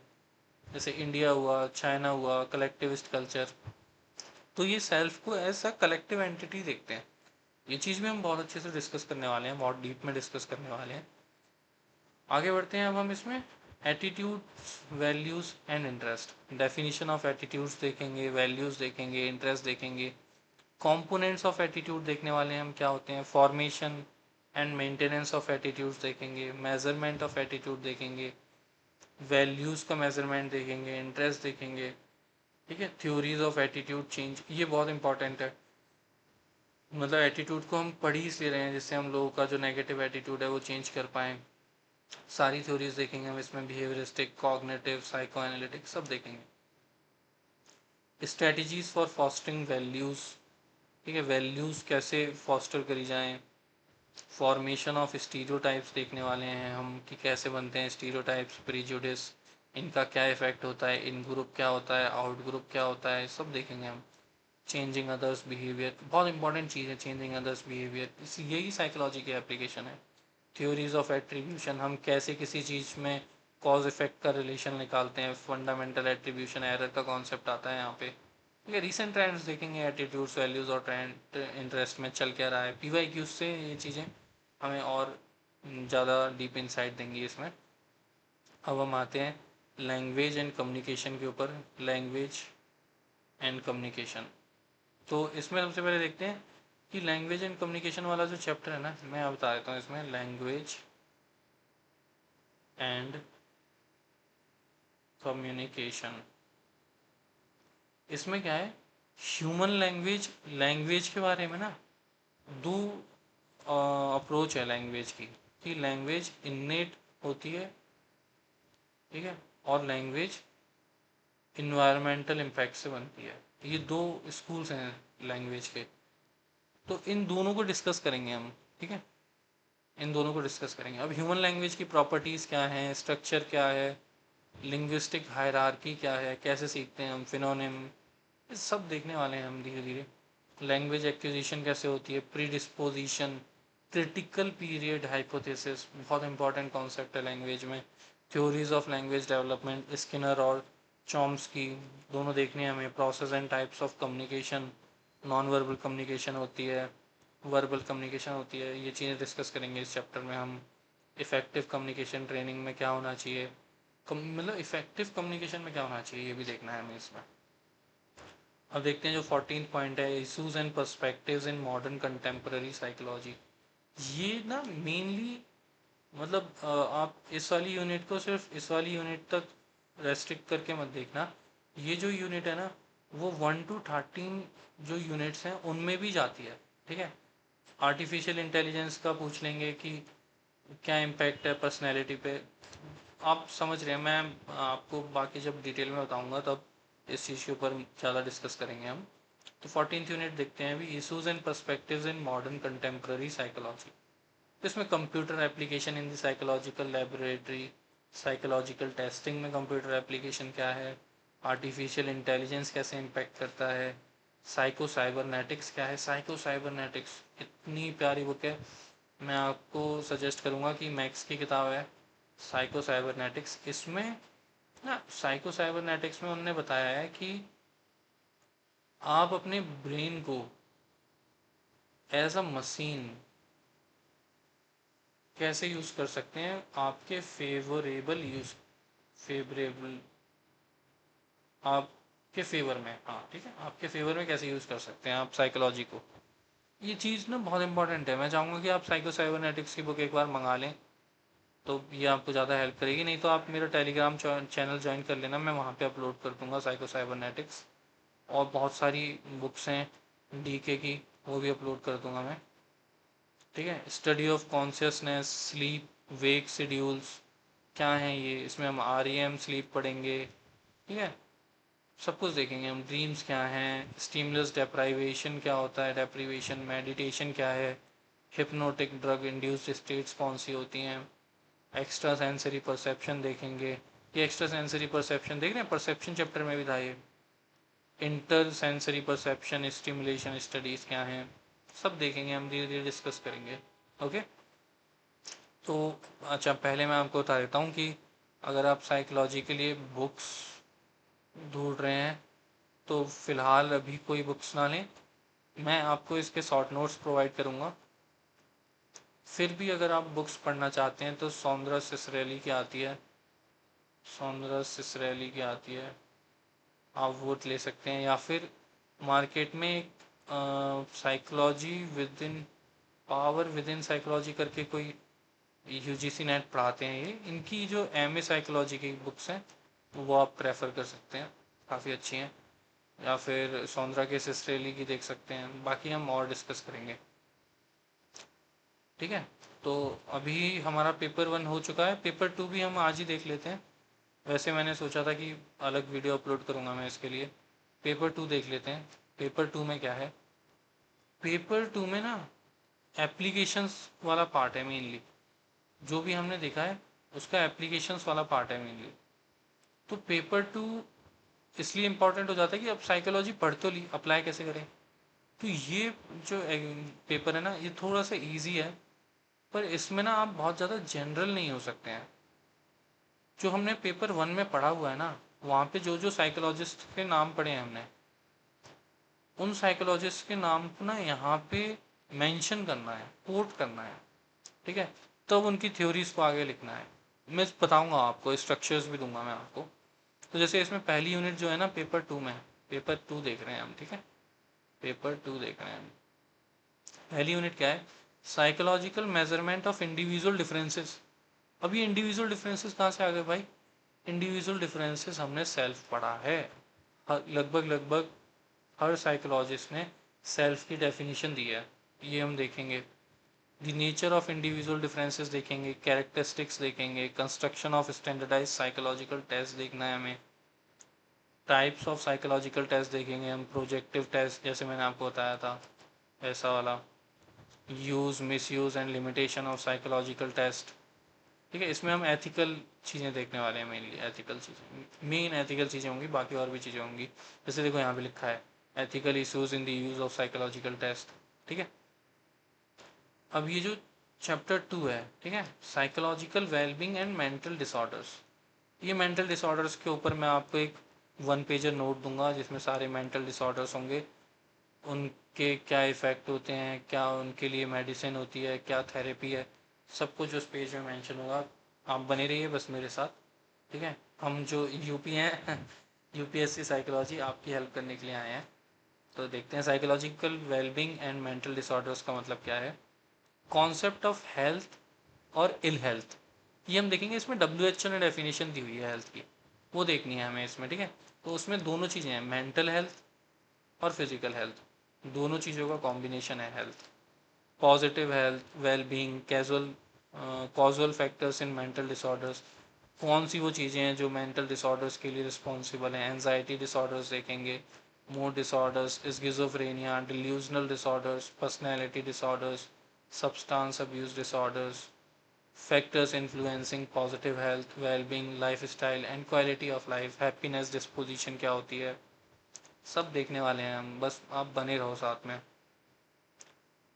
जैसे इंडिया हुआ, चाइना हुआ, कलेक्टिविस्ट कल्चर, तो ये सेल्फ को एज अ कलेक्टिव एंटिटी देखते हैं। ये चीज़ भी हम बहुत अच्छे से डिस्कस करने वाले हैं, बहुत डीप में डिस्कस करने वाले हैं। आगे बढ़ते हैं अब हम इसमें, attitudes, values and interest. Definition of attitudes देखेंगे, वैल्यूज़ देखेंगे, इंटरेस्ट देखेंगे। कंपोनेंट्स ऑफ एटीट्यूड देखने वाले हैं हम, क्या होते हैं, formation and maintenance of attitudes देखेंगे, मेजरमेंट ऑफ एटीट्यूड देखेंगे, वैल्यूज़ का मेजरमेंट देखेंगे, इंटरेस्ट देखेंगे। ठीक है, थ्योरीज ऑफ एटीट्यूड चेंज, ये बहुत इंपॉर्टेंट है। मतलब एटीट्यूड को हम पढ़ ही इसलिए रहे हैं जिससे हम लोगों का जो नेगेटिव एटीट्यूड है वो चेंज कर पाएँ। सारी थ्योरीज देखेंगे हम इसमें, बिहेवियरिस्टिक, कॉग्निटिव, साइको एनालिटिक, सब देखेंगे। स्ट्रेटजीज फॉर फॉस्टरिंग वैल्यूज़, ठीक है, वैल्यूज़ कैसे फॉस्टर करी जाएं। फॉर्मेशन ऑफ स्टीरियोटाइप्स देखने वाले हैं हम, कि कैसे बनते हैं स्टीरियोटाइप्स, प्रीजुडिस, इनका क्या इफेक्ट होता है, इन ग्रुप क्या होता है, आउट ग्रुप क्या होता है, सब देखेंगे हम। चेंजिंग अदर्स बिहेवियर, बहुत इंपॉर्टेंट चीज़ है चेंजिंग अदर्स बिहेवियर, इसी यही साइकोलॉजी की एप्लीकेशन है। थ्योरीज ऑफ एट्रीब्यूशन, हम कैसे किसी चीज़ में कॉज इफेक्ट का रिलेशन निकालते हैं, फंडामेंटल एट्रीब्यूशन एरर का कॉन्सेप्ट आता है यहाँ पे। ठीक है, रिसेंट ट्रेंड्स देखेंगे, एटीट्यूड्स, वैल्यूज़ और ट्रेंड इंटरेस्ट में चल क्या रहा है, PYQ से ये चीज़ें हमें और ज़्यादा डीप इंसाइट देंगी इसमें। अब हम आते हैं लैंग्वेज एंड कम्युनिकेशन के ऊपर, लैंग्वेज एंड कम्युनिकेशन। तो इसमें सबसे पहले देखते हैं कि लैंग्वेज एंड कम्युनिकेशन वाला जो चैप्टर है ना, मैं बता देता हूँ इसमें, लैंग्वेज एंड कम्युनिकेशन। इसमें क्या है, ह्यूमन लैंग्वेज, लैंग्वेज के बारे में ना दो अप्रोच है लैंग्वेज की, कि लैंग्वेज इन्नेट होती है, ठीक है, और लैंग्वेज इन्वायरमेंटल इम्पैक्ट से बनती है। ये दो स्कूल्स हैं लैंग्वेज के, तो इन दोनों को डिस्कस करेंगे हम। ठीक है, इन दोनों को डिस्कस करेंगे। अब ह्यूमन लैंग्वेज की प्रॉपर्टीज़ क्या हैं, स्ट्रक्चर क्या है, लिंग्विस्टिक हायरार्की क्या है, कैसे सीखते हैं हम, फिनोनिम, ये सब देखने वाले हैं हम धीरे धीरे। लैंग्वेज एक्विजिशन कैसे होती है, pre disposition, critical period hypothesis, बहुत इंपॉर्टेंट कॉन्सेप्ट है लैंग्वेज में। Theories of language development, Skinner और चॉम्स्की, दोनों देखने हैं हमें। Process and types of communication, non verbal communication होती है, वर्बल कम्युनिकेशन होती है, ये चीज़ें डिस्कस करेंगे इस चैप्टर में हम। इफेक्टिव कम्युनिकेशन ट्रेनिंग में क्या होना चाहिए, मतलब इफेक्टिव कम्युनिकेशन में क्या होना चाहिए, ये भी देखना है हमें इसमें। अब देखते हैं जो 14th पॉइंट है, issues and perspectives in modern contemporary psychology. ये ना मेनली मतलब आप इस वाली यूनिट को सिर्फ इस वाली यूनिट तक रेस्ट्रिक्ट करके मत देखना। ये जो यूनिट है ना, वो 1 to 13 जो यूनिट्स हैं उनमें भी जाती है। ठीक है, आर्टिफिशियल इंटेलिजेंस का पूछ लेंगे कि क्या इम्पैक्ट है पर्सनैलिटी पे, आप समझ रहे हैं। मैं आपको बाकी जब डिटेल में बताऊंगा तब इस चीज़ के ऊपर ज़्यादा डिस्कस करेंगे हम। तो 14th यूनिट देखते हैं अभी, issues and perspectives in modern contemporary psychology. तो इसमें computer application in the psychological laboratory, psychological testing में कंप्यूटर एप्लीकेशन क्या है, आर्टिफिशियल इंटेलिजेंस कैसे इम्पैक्ट करता है, साइको साइबरनेटिक्स क्या है। साइको साइबरनेटिक्स इतनी प्यारी बुक है, मैं आपको सजेस्ट करूँगा कि मैक्स की किताब है साइको साइबरनेटिक्स। इसमें ना साइको साइबरनेटिक्स में उन्होंने बताया है कि आप अपने ब्रेन को एज अ मशीन कैसे यूज़ कर सकते हैं आपके फेवरेबल यूज, फेवरेबल, आप के फेवर में, हाँ ठीक है, आपके फेवर में कैसे यूज़ कर सकते हैं आप साइकोलॉजी को। ये चीज़ ना बहुत इंपॉर्टेंट है। मैं चाहूँगा कि आप साइको साइबरनेटिक्स की बुक एक बार मंगा लें, तो ये आपको ज़्यादा हेल्प करेगी। नहीं तो आप मेरा टेलीग्राम चैनल ज्वाइन कर लेना, मैं वहाँ पे अपलोड कर दूंगा साइको साइबरनेटिक्स। और बहुत सारी बुक्स हैं डीके की, वो भी अपलोड कर दूंगा मैं। ठीक है, study of consciousness, sleep wake schedules क्या हैं ये, इसमें हम REM स्लीप पढ़ेंगे। ठीक है, सब कुछ देखेंगे हम। ड्रीम्स क्या हैं, स्टिमुलस डेप्राइवेशन क्या होता है, डेप्रीवेशन, मेडिटेशन क्या है, हिप्नोटिक ड्रग इंड्यूस्ड स्टेट्स कौन सी होती हैं, एक्स्ट्रा सेंसरी परसेप्शन देखेंगे। ये एक्स्ट्रा सेंसरी परसेप्शन देख रहे हैं, परसेप्शन चैप्टर में भी था ये। Inter sensory perception stimulation studies क्या हैं, सब देखेंगे हम, धीरे धीरे डिस्कस करेंगे। ओके, तो अच्छा पहले मैं आपको बता देता हूँ कि अगर आप साइकोलॉजी के लिए बुक्स ढूंढ रहे हैं तो फिलहाल अभी कोई बुक्स ना लें। मैं आपको इसके शॉर्ट नोट्स प्रोवाइड करूँगा। फिर भी अगर आप बुक्स पढ़ना चाहते हैं तो सौंदर्य सिसरेली की आती है, सौंदर्य सिसरेली की आती है, आप वो ले सकते हैं। या फिर मार्केट में एक psychology with in power with in psychology करके कोई UGC नेट पढ़ाते हैं, ये इनकी जो MA साइकोलॉजी की बुक्स हैं वो आप प्रेफर कर सकते हैं, काफ़ी अच्छी हैं। या फिर सौंदर्य के सिसरेली की देख सकते हैं, बाकी हम और डिस्कस करेंगे। ठीक है, तो अभी हमारा पेपर 1 हो चुका है, पेपर 2 भी हम आज ही देख लेते हैं। वैसे मैंने सोचा था कि अलग वीडियो अपलोड करूँगा मैं इसके लिए। पेपर 2 देख लेते हैं। पेपर 2 में क्या है, पेपर 2 में ना एप्लीकेशंस वाला पार्ट है मेनली। जो भी हमने देखा है उसका एप्लीकेशंस वाला पार्ट है मेनली। तो पेपर 2 इसलिए इम्पोर्टेंट हो जाता है कि अब साइकोलॉजी पढ़ तो ली, अप्लाई कैसे करें। तो ये जो पेपर है ना, ये थोड़ा सा इजी है, पर इसमें ना आप बहुत ज़्यादा जनरल नहीं हो सकते हैं। जो हमने पेपर 1 में पढ़ा हुआ है ना, वहाँ पे जो जो साइकोलॉजिस्ट के नाम पढ़े हैं हमने, उन साइकोलॉजिस्ट के नाम को ना यहाँ पे मेंशन करना है, कोट करना है। ठीक है, तब उनकी थ्योरीज को आगे लिखना है। मैं बताऊंगा आपको, स्ट्रक्चर्स भी दूंगा मैं आपको। तो जैसे इसमें पहली यूनिट जो है ना पेपर 2 में, पेपर 2 देख रहे हैं हम। ठीक है, पेपर 2 देख रहे हैं हम। पहली यूनिट क्या है, psychological measurement of individual differences. अब ये इंडिविजुअल डिफरेंसेस कहाँ से आ गए भाई, इंडिविजुअल डिफरेंसेस हमने सेल्फ पढ़ा है। लगभग लगभग हर साइकोलॉजिस्ट ने सेल्फ की डेफिनेशन दी है, ये हम देखेंगे। The nature of individual differences देखेंगे, कैरेक्टरिस्टिक्स देखेंगे, construction of standardise psychological test देखना है हमें, टाइप्स ऑफ साइकोलॉजिकल टेस्ट देखेंगे हम, प्रोजेक्टिव टेस्ट जैसे मैंने आपको बताया था ऐसा वाला, use misuse and limitation of psychological test. ठीक है, इसमें हम एथिकल चीज़ें देखने वाले हैं, मेनली एथिकल चीज़ें, मेन एथिकल चीज़ें होंगी, बाकी और भी चीज़ें होंगी। जैसे देखो यहाँ पे लिखा है ethical issues in the use of psychological test. ठीक है, अब ये जो चैप्टर 2 है, ठीक है, psychological wellbeing and mental disorders. ये मेंटल डिसऑर्डर्स के ऊपर मैं आपको एक 1 पेजर नोट दूंगा जिसमें सारे मेंटल डिसऑर्डर्स होंगे, उनके क्या इफ़ेक्ट होते हैं, क्या उनके लिए मेडिसिन होती है, क्या थेरेपी है, सब कुछ उस पेज में मेंशन होगा। आप बने रहिए बस मेरे साथ। ठीक है, हम जो यूपी हैं UPSC साइकोलॉजी आपकी हेल्प करने के लिए आए हैं। तो देखते हैं psychological wellbeing and mental disorders का मतलब क्या है। कॉन्सेप्ट ऑफ हेल्थ और इल हेल्थ, ये हम देखेंगे। इसमें WHO ने डेफिनेशन दी हुई है हेल्थ की, वो देखनी है हमें इसमें। ठीक है, तो उसमें दोनों चीज़ें हैं, मेंटल हेल्थ और फिजिकल हेल्थ, दोनों चीज़ों का कॉम्बिनेशन है health. Positive health, wellbeing, casual casual factors in mental disorders, कौन सी वो चीज़ें हैं जो मेंटल डिसऑर्डर्स के लिए रिस्पॉन्सिबल हैं। एंजाइटी डिसऑर्डर्स देखेंगे, mood disorders, schizophrenia, delusional disorders, personality disorders, substance abuse disorders, factors influencing positive health, wellbeing, life style and quality of life, happiness disposition क्या होती है, सब देखने वाले हैं हम, बस आप बने रहो साथ में।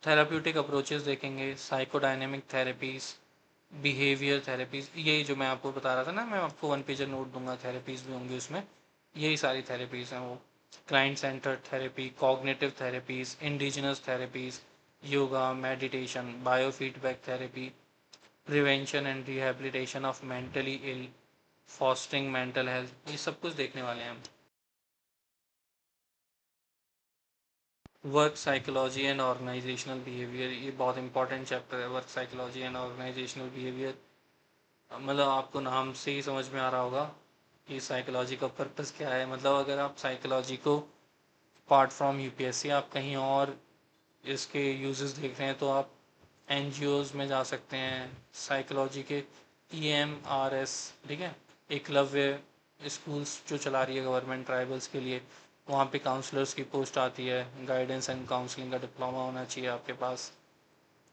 थेराप्यूटिक अप्रोचेस देखेंगे, साइकोडायनेमिक थेरेपीज, बिहेवियर थेरेपीज, यही जो मैं आपको बता रहा था ना, मैं आपको 1 पेजर नोट दूंगा, थेरेपीज भी होंगी उसमें, यही सारी थेरेपीज हैं वो। Client centre therapy, cognitive therapies, indigenous therapies, yoga, meditation, biofeedback therapy, prevention and rehabilitation of mentally ill, fostering mental health, ये सब कुछ देखने वाले हैं हम। Work psychology and organisational behaviour, ये बहुत इंपॉर्टेंट चैप्टर है, work psychology and organisational behaviour. मतलब आपको नाम से ही समझ में आ रहा होगा कि साइकोलॉजी का पर्पस क्या है। मतलब अगर आप साइकोलॉजी को पार्ट फ्रॉम यूपीएससी आप कहीं और इसके यूजेस देख रहे हैं तो आप एनजीओज में जा सकते हैं साइकोलॉजी के। ईएमआरएस, ठीक है, एकलव्य स्कूल्स जो चला रही है गवर्नमेंट ट्राइबल्स के लिए, वहाँ पे काउंसलर्स की पोस्ट आती है। गाइडेंस एंड काउंसलिंग का डिप्लोमा होना चाहिए आपके पास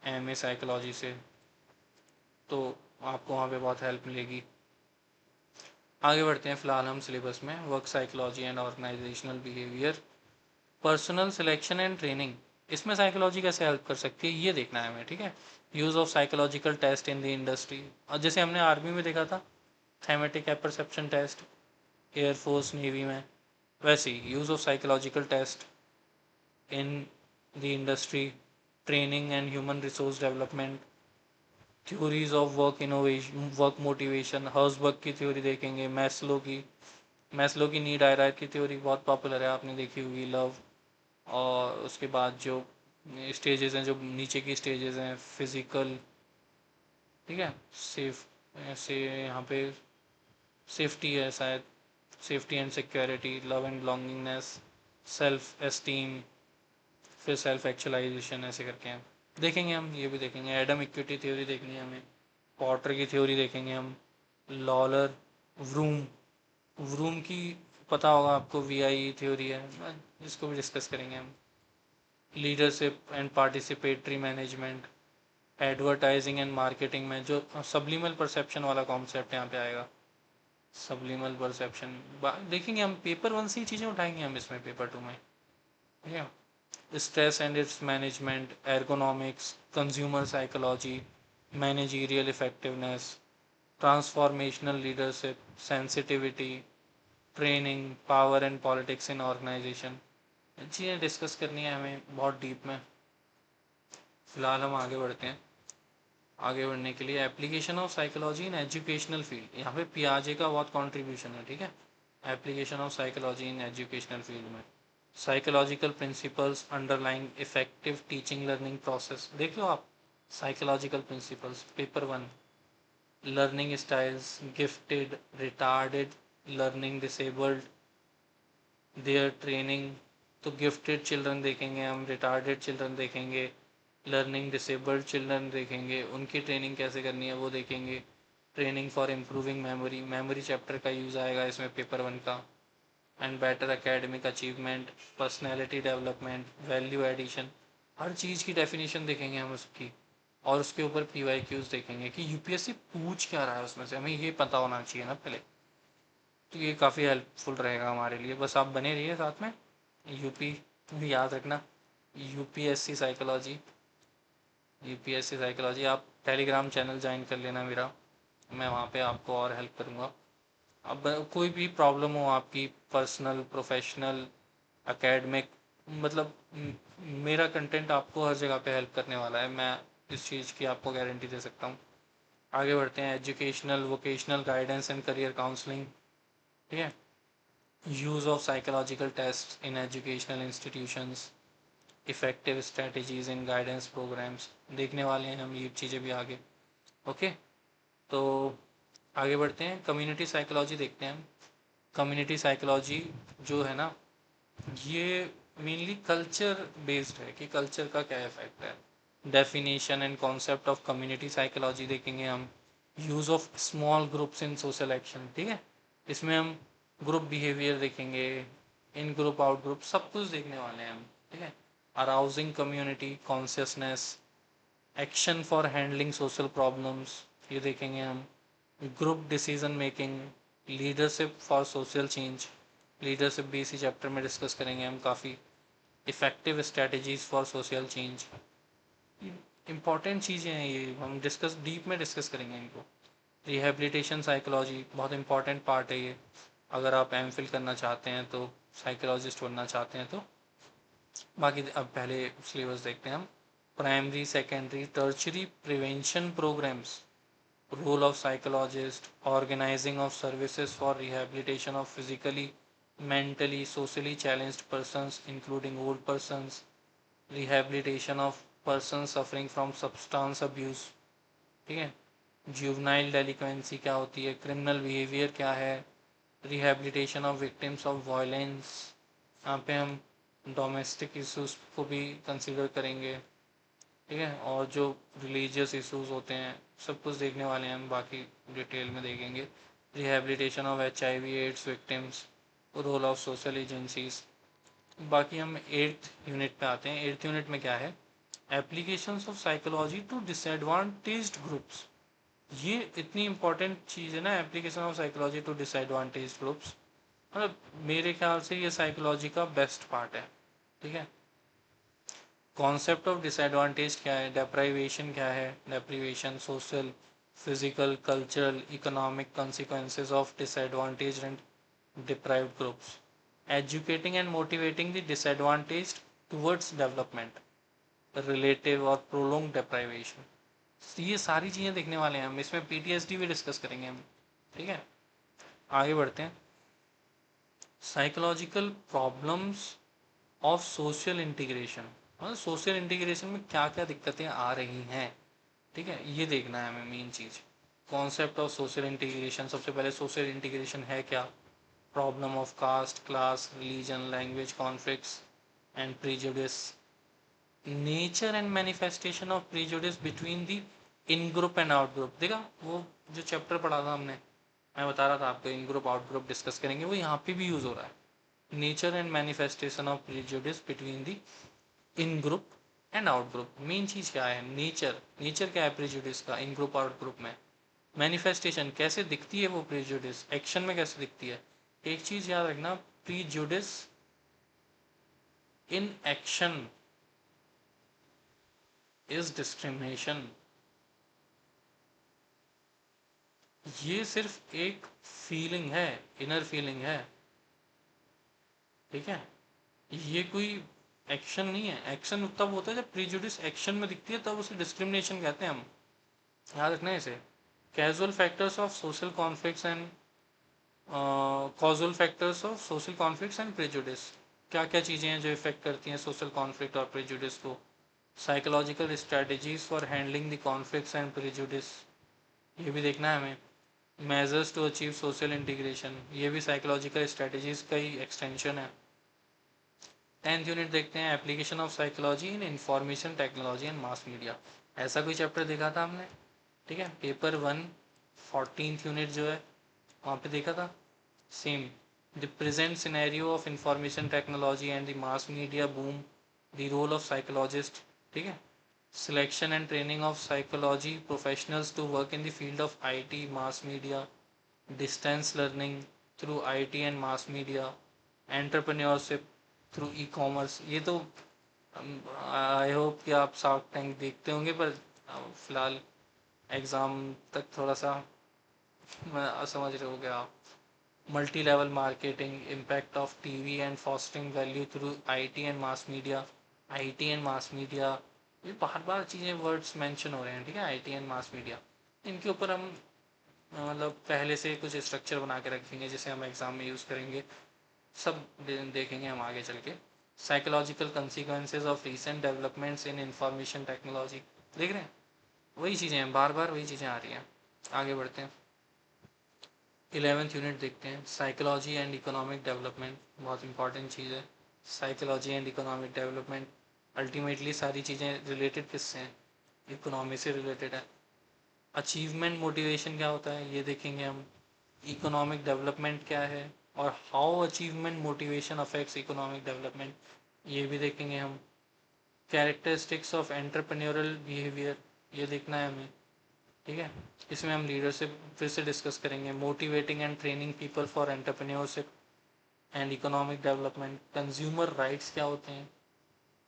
एमए साइकोलॉजी से, तो आपको वहाँ पे बहुत हेल्प मिलेगी। आगे बढ़ते हैं, फिलहाल हम सिलेबस में work psychology and organisational behaviour, personnel selection and training, इसमें साइकोलॉजी कैसे हेल्प कर सकती है ये देखना है हमें, ठीक है। Use of psychological test in the industry, और जैसे हमने आर्मी में देखा था thematic perception test, air force navy में, वैसे ही use of psychological test in the industry, training and human resource development, theories of work innovation, work motivation, Herzberg की थ्योरी देखेंगे, मैस्लो की नीड हायरार्की की थ्योरी बहुत पॉपुलर है, आपने देखी होगी, लव। और उसके बाद जो स्टेजेस हैं, जो नीचे की स्टेजेस हैं, फिजिकल, ठीक है, सेफ, ऐसे यहाँ पे सेफ्टी है शायद, safety and security, love and belongingness, self esteem, फिर सेल्फ एक्चुअलाइजेशन, ऐसे करके हैं देखेंगे हम। ये भी देखेंगे, एडम इक्विटी थ्योरी देखनी है हमें, पॉटर की थ्योरी देखेंगे हम, लॉलर, व्रूम, व्रूम की पता होगा आपको, वीआई थ्योरी है, इसको भी डिस्कस करेंगे हम। Leadership and participatory management, advertising and marketing में जो सब्लिमल परसेप्शन वाला कॉन्सेप्ट यहाँ पे आएगा, सब्लिमल परसेप्शन देखेंगे हम। पेपर वन से ही चीज़ें उठाएंगे हम इसमें, पेपर टू में, ठीक है। Stress and its management, ergonomics, consumer psychology, managerial effectiveness, transformational leadership, sensitivity, training, power and politics in organisation, चीज़ें डिस्कस करनी है हमें बहुत डीप में। फिलहाल हम आगे बढ़ते हैं। आगे बढ़ने के लिए application of psychology in educational field, यहाँ पे पियाजे का बहुत कंट्रीब्यूशन है, ठीक है। Application of psychology in educational field में, psychological principles underlying effective teaching learning process, देख लो आप, psychological principles, paper one. Learning styles, gifted, retarded learning, disabled, their training, तो गिफ्टेड चिल्ड्रन देखेंगे हम, रिटार्डेड चिल्ड्रन देखेंगे, लर्निंग डिसेबल्ड चिल्ड्रन देखेंगे, उनकी ट्रेनिंग कैसे करनी है वो देखेंगे। Training for improving memory, memory chapter का यूज़ आएगा इसमें पेपर वन का। And better academic achievement, personality development, value addition, हर चीज़ की डेफिनेशन देखेंगे हम उसकी, और उसके ऊपर PYQs देखेंगे कि यूपीएससी पूछ क्या रहा है उसमें से, हमें ये पता होना चाहिए ना पहले। तो ये काफ़ी हेल्पफुल रहेगा हमारे लिए, बस आप बने रहिए साथ में। यूपी भी याद रखना, यूपीएससी साइकोलॉजी, यूपीएससी साइकोलॉजी, आप टेलीग्राम चैनल ज्वाइन कर लेना मेरा, मैं वहाँ पे आपको और हेल्प करूँगा। अब कोई भी प्रॉब्लम हो आपकी, पर्सनल, प्रोफेशनल, एकेडमिक, मतलब मेरा कंटेंट आपको हर जगह पे हेल्प करने वाला है, मैं इस चीज़ की आपको गारंटी दे सकता हूँ। आगे बढ़ते हैं, educational vocational guidance and career counselling, ठीक है। Use of psychological test in educational institutions, effective strategies in guidance programmes, देखने वाले हैं हम ये चीज़ें भी आगे, ओके। तो आगे बढ़ते हैं, कम्युनिटी साइकोलॉजी देखते हैं हम। कम्युनिटी साइकोलॉजी जो है ना, ये मेनली कल्चर बेस्ड है कि कल्चर का क्या इफेक्ट है। Definition and concept of community psychology देखेंगे हम। Use of small groups in social action, ठीक है, इसमें हम ग्रुप बिहेवियर देखेंगे, इन ग्रुप आउट ग्रुप सब कुछ देखने वाले हैं हम, ठीक है। Arousing community consciousness, action for handling social problems, ये देखेंगे हम। Group decision making, leadership for social change, leadership भी इसी चैप्टर में डिस्कस करेंगे हम काफ़ी। Effective strategies for social change, important चीज़ें हैं ये, हम डिस्कस डीप में डिस्कस करेंगे इनको। रिहेबिलिटेशन साइकोलॉजी बहुत इंपॉर्टेंट पार्ट है ये, अगर आप एमफिल करना चाहते हैं तो, साइकोलॉजिस्ट बनना चाहते हैं तो। बाकी अब पहले सिलेबस देखते हैं हम। Primary, secondary, tertiary prevention programmes, role of psychologist, organising of services for rehabilitation of physically, mentally, socially challenged persons including old persons, rehabilitation of person suffering from substance abuse, ठीक है, जुवेनाइल डेलिक्वेंसी क्या होती है, क्रिमिनल बिहेवियर क्या है, rehabilitation of victims of violence, यहाँ पे हम डोमेस्टिक इश्यूज को भी कंसिडर करेंगे, ठीक है, और जो रिलीजियस इश्यूज होते हैं सब कुछ देखने वाले हैं हम, बाकी डिटेल में देखेंगे। Rehabilitation of HIV AIDS victims, role of social agencies. बाकी हम 8th यूनिट पे आते हैं। 8th यूनिट में क्या है, applications of psychology to disadvantaged groups. ये इतनी इंपॉर्टेंट चीज़ है ना, application of psychology to disadvantaged groups, मतलब मेरे ख्याल से ये साइकोलॉजी का बेस्ट पार्ट है, ठीक है। कॉन्सेप्ट ऑफ डिसएडवांटेज क्या है, डेप्राइवेशन क्या है, deprivation social, physical, cultural, economic consequences of disadvantage and deprived groups, educating and motivating the disadvantaged towards development, relative और prolonged deprivation। ये सारी चीज़ें देखने वाले हैं हम, इसमें PTSD भी डिस्कस करेंगे हम, ठीक है। आगे बढ़ते हैं। Psychological problems of social integration, मतलब सोशल इंटीग्रेशन में क्या क्या दिक्कतें आ रही हैं, ठीक है, ये देखना है हमें मेन चीज़। कॉन्सेप्ट ऑफ सोशल इंटीग्रेशन, सबसे पहले सोशल इंटीग्रेशन है क्या, problem of caste, class, religion, language conflicts and prejudice, nature and manifestation of prejudice between the in group and out group. देखा वो जो चैप्टर पढ़ा था हमने, मैं बता रहा था आपको इन ग्रुप आउट ग्रुप डिस्कस करेंगे, वो यहाँ पे भी यूज हो रहा है। Nature and manifestation of prejudice between the in group and out group. Main चीज क्या है, नेचर, नेचर क्या है प्रीजुडिस का इन ग्रुप आउट ग्रुप में, मैनिफेस्टेशन कैसे दिखती है वो प्रीजुडिस, एक्शन में कैसे दिखती है। एक चीज याद रखना, prejudice in action is discrimination. ये सिर्फ एक फीलिंग है, इनर फीलिंग है, ठीक है, ये कोई एक्शन नहीं है। एक्शन तब होता है जब प्रीजुडिस एक्शन में दिखती है, तब उसे डिस्क्रिमिनेशन कहते हैं हम, याद रखना है इसे। Casual factors of social conflicts and causal factors of social conflicts and prejudice, क्या क्या चीज़ें हैं जो इफेक्ट करती हैं सोशल कॉन्फ्लिक्ट और प्रेजुडिस को। Psychological strategies for handling the conflicts and prejudice, ये भी देखना है हमें। Measures to achieve social integration, ये भी साइकोलॉजिकल स्ट्रेटजीज का ही एक्सटेंशन है। 10th यूनिट देखते हैं, application of psychology in information technology and mass media. ऐसा कोई चैप्टर देखा था हमने, ठीक है, पेपर 1 14th यूनिट जो है वहाँ पे देखा था। Same, the present scenario of information technology and the mass media boom, the role of psychologist, ठीक है, selection and training of psychology professionals to work in the field of IT mass media, distance learning through IT and mass media, entrepreneurship through e commerce. ये तो आई होप कि आप शार्क टैंक देखते होंगे, पर फिलहाल एग्ज़ाम तक थोड़ा सा समझ रहे होगे आप। Multi level marketing, impact of TV and fostering value through IT and mass media, IT and mass media, ये बार बार चीज़ें वर्ड्स मेंशन हो रहे हैं, ठीक है, IT एंड मास मीडिया। इनके ऊपर हम मतलब पहले से कुछ स्ट्रक्चर बना के रखेंगे जिसे हम एग्ज़ाम में यूज़ करेंगे, सब देखेंगे हम आगे चल के। Psychological consequences of recent developments in information technology, देख रहे हैं वही चीज़ें हैं, बार बार वही चीज़ें आ रही हैं। आगे बढ़ते हैं। 11th यूनिट देखते हैं, साइकोलॉजी एंड इकोनॉमिक डेवलपमेंट, बहुत इंपॉर्टेंट चीज़ है। Psychology and economic development, ultimately सारी चीज़ें रिलेटेड किससे हैं, इकोनॉमी से रिलेटेड है। अचीवमेंट मोटिवेशन क्या होता है ये देखेंगे हम, इकोनॉमिक डेवलपमेंट क्या है और how achievement motivation affects economic development, ये भी देखेंगे हम। कैरेक्टरिस्टिक्स ऑफ एंटरप्रेन्योरल बिहेवियर, ये देखना है हमें, ठीक है। इसमें हम लीडरशिप फिर से डिस्कस करेंगे। Motivating and training people for entrepreneurship and economic development, consumer rights क्या होते हैं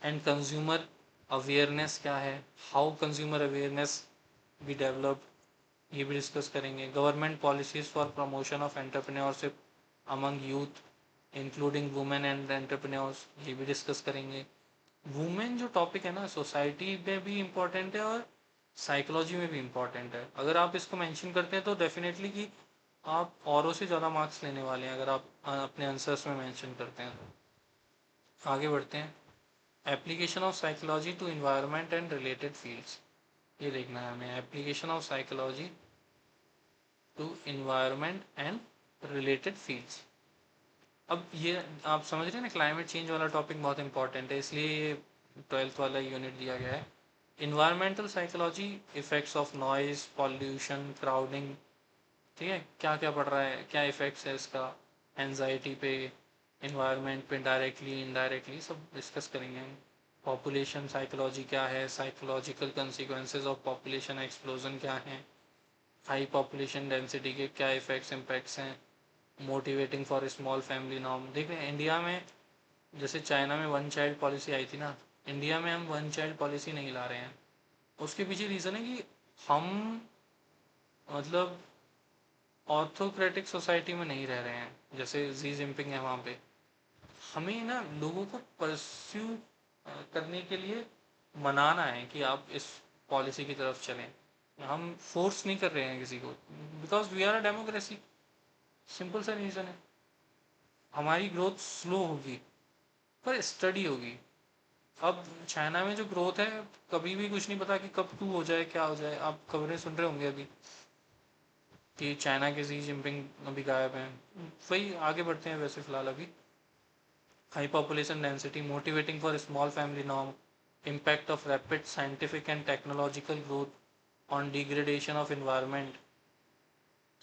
एंड कंज्यूमर अवेयरनेस क्या है, how consumer awareness be developed, ये भी डिस्कस करेंगे। Government policies for promotion of entrepreneurship among youth including women and entrepreneurs, ये भी डिस्कस करेंगे। वुमेन जो टॉपिक है ना, सोसाइटी में भी इम्पोर्टेंट है और साइकोलॉजी में भी इम्पोर्टेंट है। अगर आप इसको मेंशन करते हैं तो डेफिनेटली कि आप औरों से ज़्यादा मार्क्स लेने वाले हैं, अगर आप अपने आंसर्स में मेंशन करते हैं तो। आगे बढ़ते हैं। Application of psychology to environment and related fields, ये देखना है हमें, application of psychology to environment and related fields. अब ये आप समझ रहे हैं ना, क्लाइमेट चेंज वाला टॉपिक बहुत इंपॉर्टेंट है, इसलिए ये 12th वाला यूनिट दिया गया है। Environmental psychology, effects of noise, pollution, crowding, ठीक है, क्या क्या पड़ रहा है, क्या इफेक्ट्स है इसका एनजाइटी पे, इन्वायरमेंट पे, डायरेक्टली इनडायरेक्टली सब डिस्कस करेंगे हम। पॉपुलेशन साइकोलॉजी क्या है, psychological consequences of population explosion क्या है, हाई पॉपुलेशन डेंसिटी के क्या इफेक्ट्स इम्पैक्ट्स हैं, motivating for small family norm. देख रहे हैं इंडिया में, जैसे चाइना में वन चाइल्ड पॉलिसी आई थी ना, इंडिया में हम वन चाइल्ड पॉलिसी नहीं ला रहे हैं। उसके पीछे रीज़न है कि हम मतलब ऑर्थोक्रेटिक सोसाइटी में नहीं रह रहे हैं, जैसे जी जिनपिंग है वहाँ पे। हमें ना लोगों को परस्यू करने के लिए मनाना है कि आप इस पॉलिसी की तरफ चलें। हम फोर्स नहीं कर रहे हैं किसी को, because we are a democracy. Simple सा रीज़न है। हमारी ग्रोथ स्लो होगी पर स्टडी होगी। अब चाइना में जो ग्रोथ है, कभी भी कुछ नहीं पता कि कब टू हो जाए, क्या हो जाए। आप खबरें सुन रहे होंगे अभी कि चाइना के शी जिनपिंग अभी गायब हैं। वही आगे बढ़ते हैं वैसे फिलहाल अभी। High population density, motivating for small family norm, impact of rapid scientific and technological growth on degradation of environment.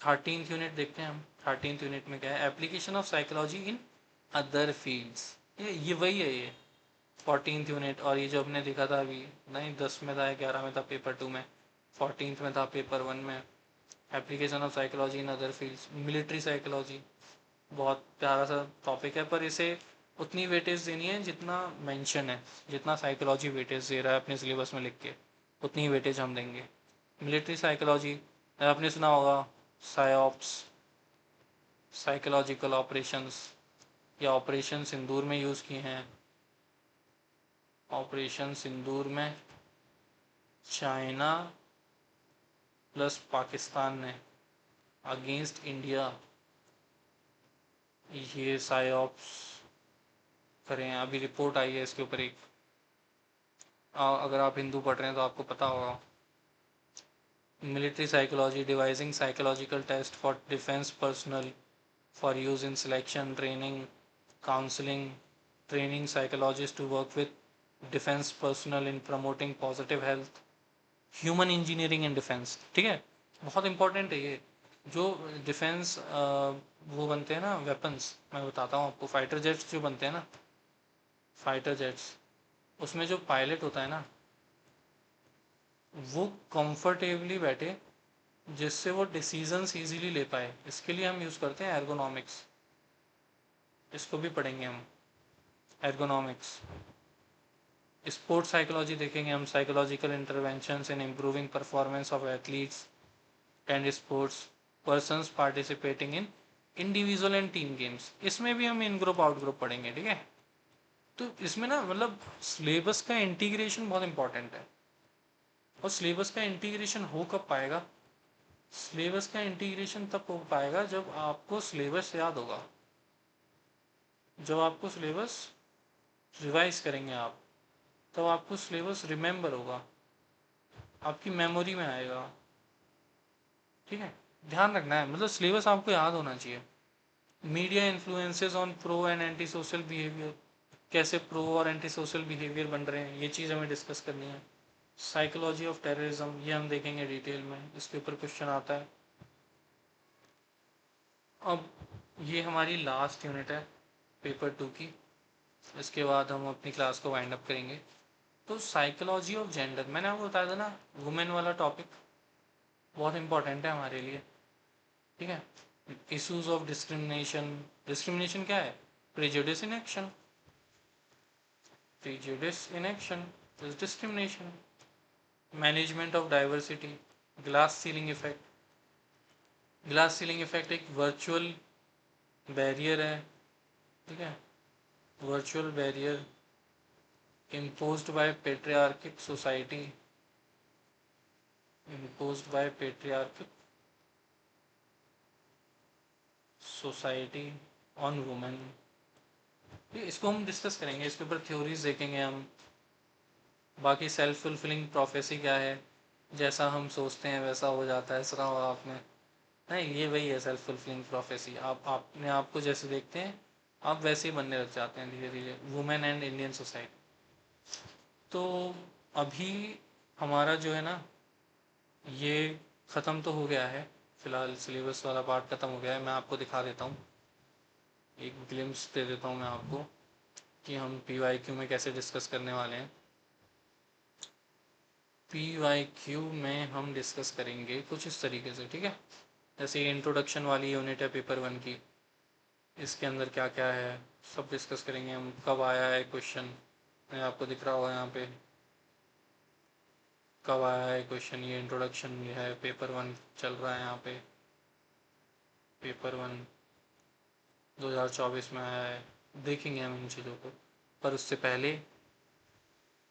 13th unit देखते हैं हम। 13th यूनिट में क्या है, application of psychology in other fields. ये वही है ये 14th यूनिट। और ये जो हमने देखा था अभी, नहीं 10 में था, 11 में था, पेपर 2 में, 14th में था पेपर 1 में, application of psychology in other fields. Military psychology बहुत प्यारा सा टॉपिक है, पर इसे उतनी वेटेज देनी है जितना मेंशन है, जितना साइकोलॉजी वेटेज दे रहा है अपने सिलेबस में लिख के, उतनी वेटेज हम देंगे। मिलिट्री साइकोलॉजी आपने सुना होगा, सायोप्स, साइकोलॉजिकल ऑपरेशंस, या ऑपरेशन सिंदूर में यूज़ किए हैं। ऑपरेशन सिंदूर में चाइना प्लस पाकिस्तान ने अगेंस्ट इंडिया ये सायोप्स करें हैं। अभी रिपोर्ट आई है इसके ऊपर एक, अगर आप हिंदू पढ़ रहे हैं तो आपको पता होगा। Military psychology, devising psychological test for defence personnel for use in selection, training, counselling, training psychologist to work with defence personnel in promoting positive health, human engineering in defence. ठीक है, बहुत इंपॉर्टेंट है ये। जो डिफेंस वो बनते हैं ना वेपन्स, मैं बताता हूँ आपको। फाइटर जेट्स जो बनते हैं ना, फाइटर जेट्स, उसमें जो पायलट होता है ना, वो कंफर्टेबली बैठे, जिससे वो डिसीजंस इजीली ले पाए, इसके लिए हम यूज़ करते हैं एर्गोनॉमिक्स। इसको भी पढ़ेंगे हम, एर्गोनॉमिक्स। स्पोर्ट्स साइकोलॉजी देखेंगे हम, psychological interventions in improving performance of athletes and sports persons participating in individual and team games. इसमें भी हम इन ग्रुप आउट ग्रुप पढ़ेंगे, ठीक है। तो इसमें ना मतलब सिलेबस का इंटीग्रेशन बहुत इंपॉर्टेंट है। और सिलेबस का इंटीग्रेशन हो कब पाएगा? सिलेबस का इंटीग्रेशन तब हो पाएगा जब आपको सिलेबस याद होगा, जब आपको सिलेबस रिवाइज करेंगे आप, तब आपको सिलेबस रिमेंबर होगा, आपकी मेमोरी में आएगा, ठीक है। ध्यान रखना है, मतलब सिलेबस आपको याद होना चाहिए। Media influences on pro and anti social behaviour, कैसे प्रो और एंटी सोशल बिहेवियर बन रहे हैं, ये चीज़ हमें डिस्कस करनी है। साइकोलॉजी ऑफ टेररिज्म, ये हम देखेंगे डिटेल में, इसके ऊपर क्वेश्चन आता है। अब ये हमारी लास्ट यूनिट है पेपर 2 की, इसके बाद हम अपनी क्लास को वाइंड अप करेंगे। तो साइकोलॉजी ऑफ जेंडर, मैंने आपको बताया था ना, वुमेन वाला टॉपिक बहुत इंपॉर्टेंट है हमारे लिए, ठीक है। इशूज ऑफ डिस्क्रिमिनेशन, डिस्क्रिमिनेशन क्या है? Prejudice in action, prejudice in action is discrimination. Management of diversity, glass ceiling effect, glass ceiling effect एक वर्चुअल बैरियर है, ठीक है, virtual barrier imposed by patriarchic society, imposed by patriarchic society on women, इसको हम डिस्कस करेंगे, इसके ऊपर थ्योरीज देखेंगे हम। बाकी सेल्फ फुलफिलिंग प्रोफेसी क्या है, जैसा हम सोचते हैं वैसा हो जाता है, सुना होगा आपने। नहीं, ये वही है सेल्फ फुलफिलिंग प्रोफेसी। आप अपने आप को जैसे देखते हैं आप वैसे ही बनने लग जाते हैं धीरे धीरे। Women and Indian society. तो अभी हमारा जो है ना, ये ख़त्म तो हो गया है फिलहाल, सिलेबस वाला पार्ट ख़त्म हो गया है। मैं आपको दिखा देता हूँ, एक ग्लिम्स दे देता हूँ मैं आपको कि हम PYQ में कैसे डिस्कस करने वाले हैं। PYQ में हम डिस्कस करेंगे कुछ इस तरीके से, ठीक है। जैसे ये इंट्रोडक्शन वाली यूनिट है पेपर 1 की, इसके अंदर क्या क्या है सब डिस्कस करेंगे हम। कब आया है क्वेश्चन, आपको दिख रहा होगा यहाँ पे कब आया है क्वेश्चन। ये इंट्रोडक्शन ये है, पेपर 1 चल रहा है यहाँ पे। पेपर 1 2024 में आया है, देखेंगे हम इन चीज़ों को। पर उससे पहले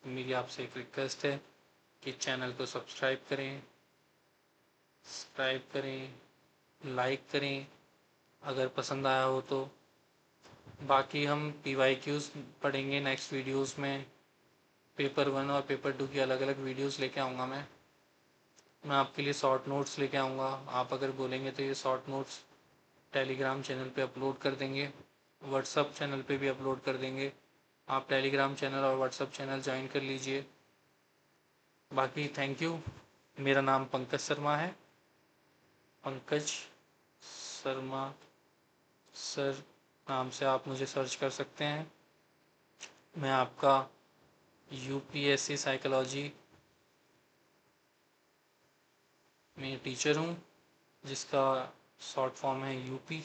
मेरी आपसे एक रिक्वेस्ट है कि चैनल को सब्सक्राइब करें, लाइक करें अगर पसंद आया हो तो। बाकी हम PYQs पढ़ेंगे नेक्स्ट वीडियोस में। पेपर 1 और पेपर 2 की अलग अलग वीडियोस लेके आऊँगा मैं आपके लिए शॉर्ट नोट्स लेके आऊँगा। आप अगर बोलेंगे तो ये शॉर्ट नोट्स टेलीग्राम चैनल पे अपलोड कर देंगे, व्हाट्सअप चैनल पे भी अपलोड कर देंगे। आप टेलीग्राम चैनल और व्हाट्सअप चैनल ज्वाइन कर लीजिए। बाकी थैंक यू। मेरा नाम पंकज शर्मा है, पंकज शर्मा सर नाम से आप मुझे सर्च कर सकते हैं। मैं आपका UPSC साइकोलॉजी में टीचर हूँ, जिसका शॉर्ट फॉर्म है UP।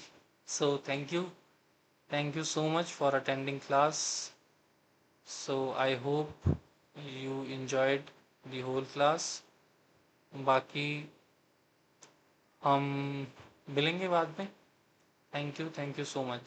So thank you so much for attending class. So I hope you enjoyed the whole class. बाकी हम मिलेंगे बाद में। Thank you so much.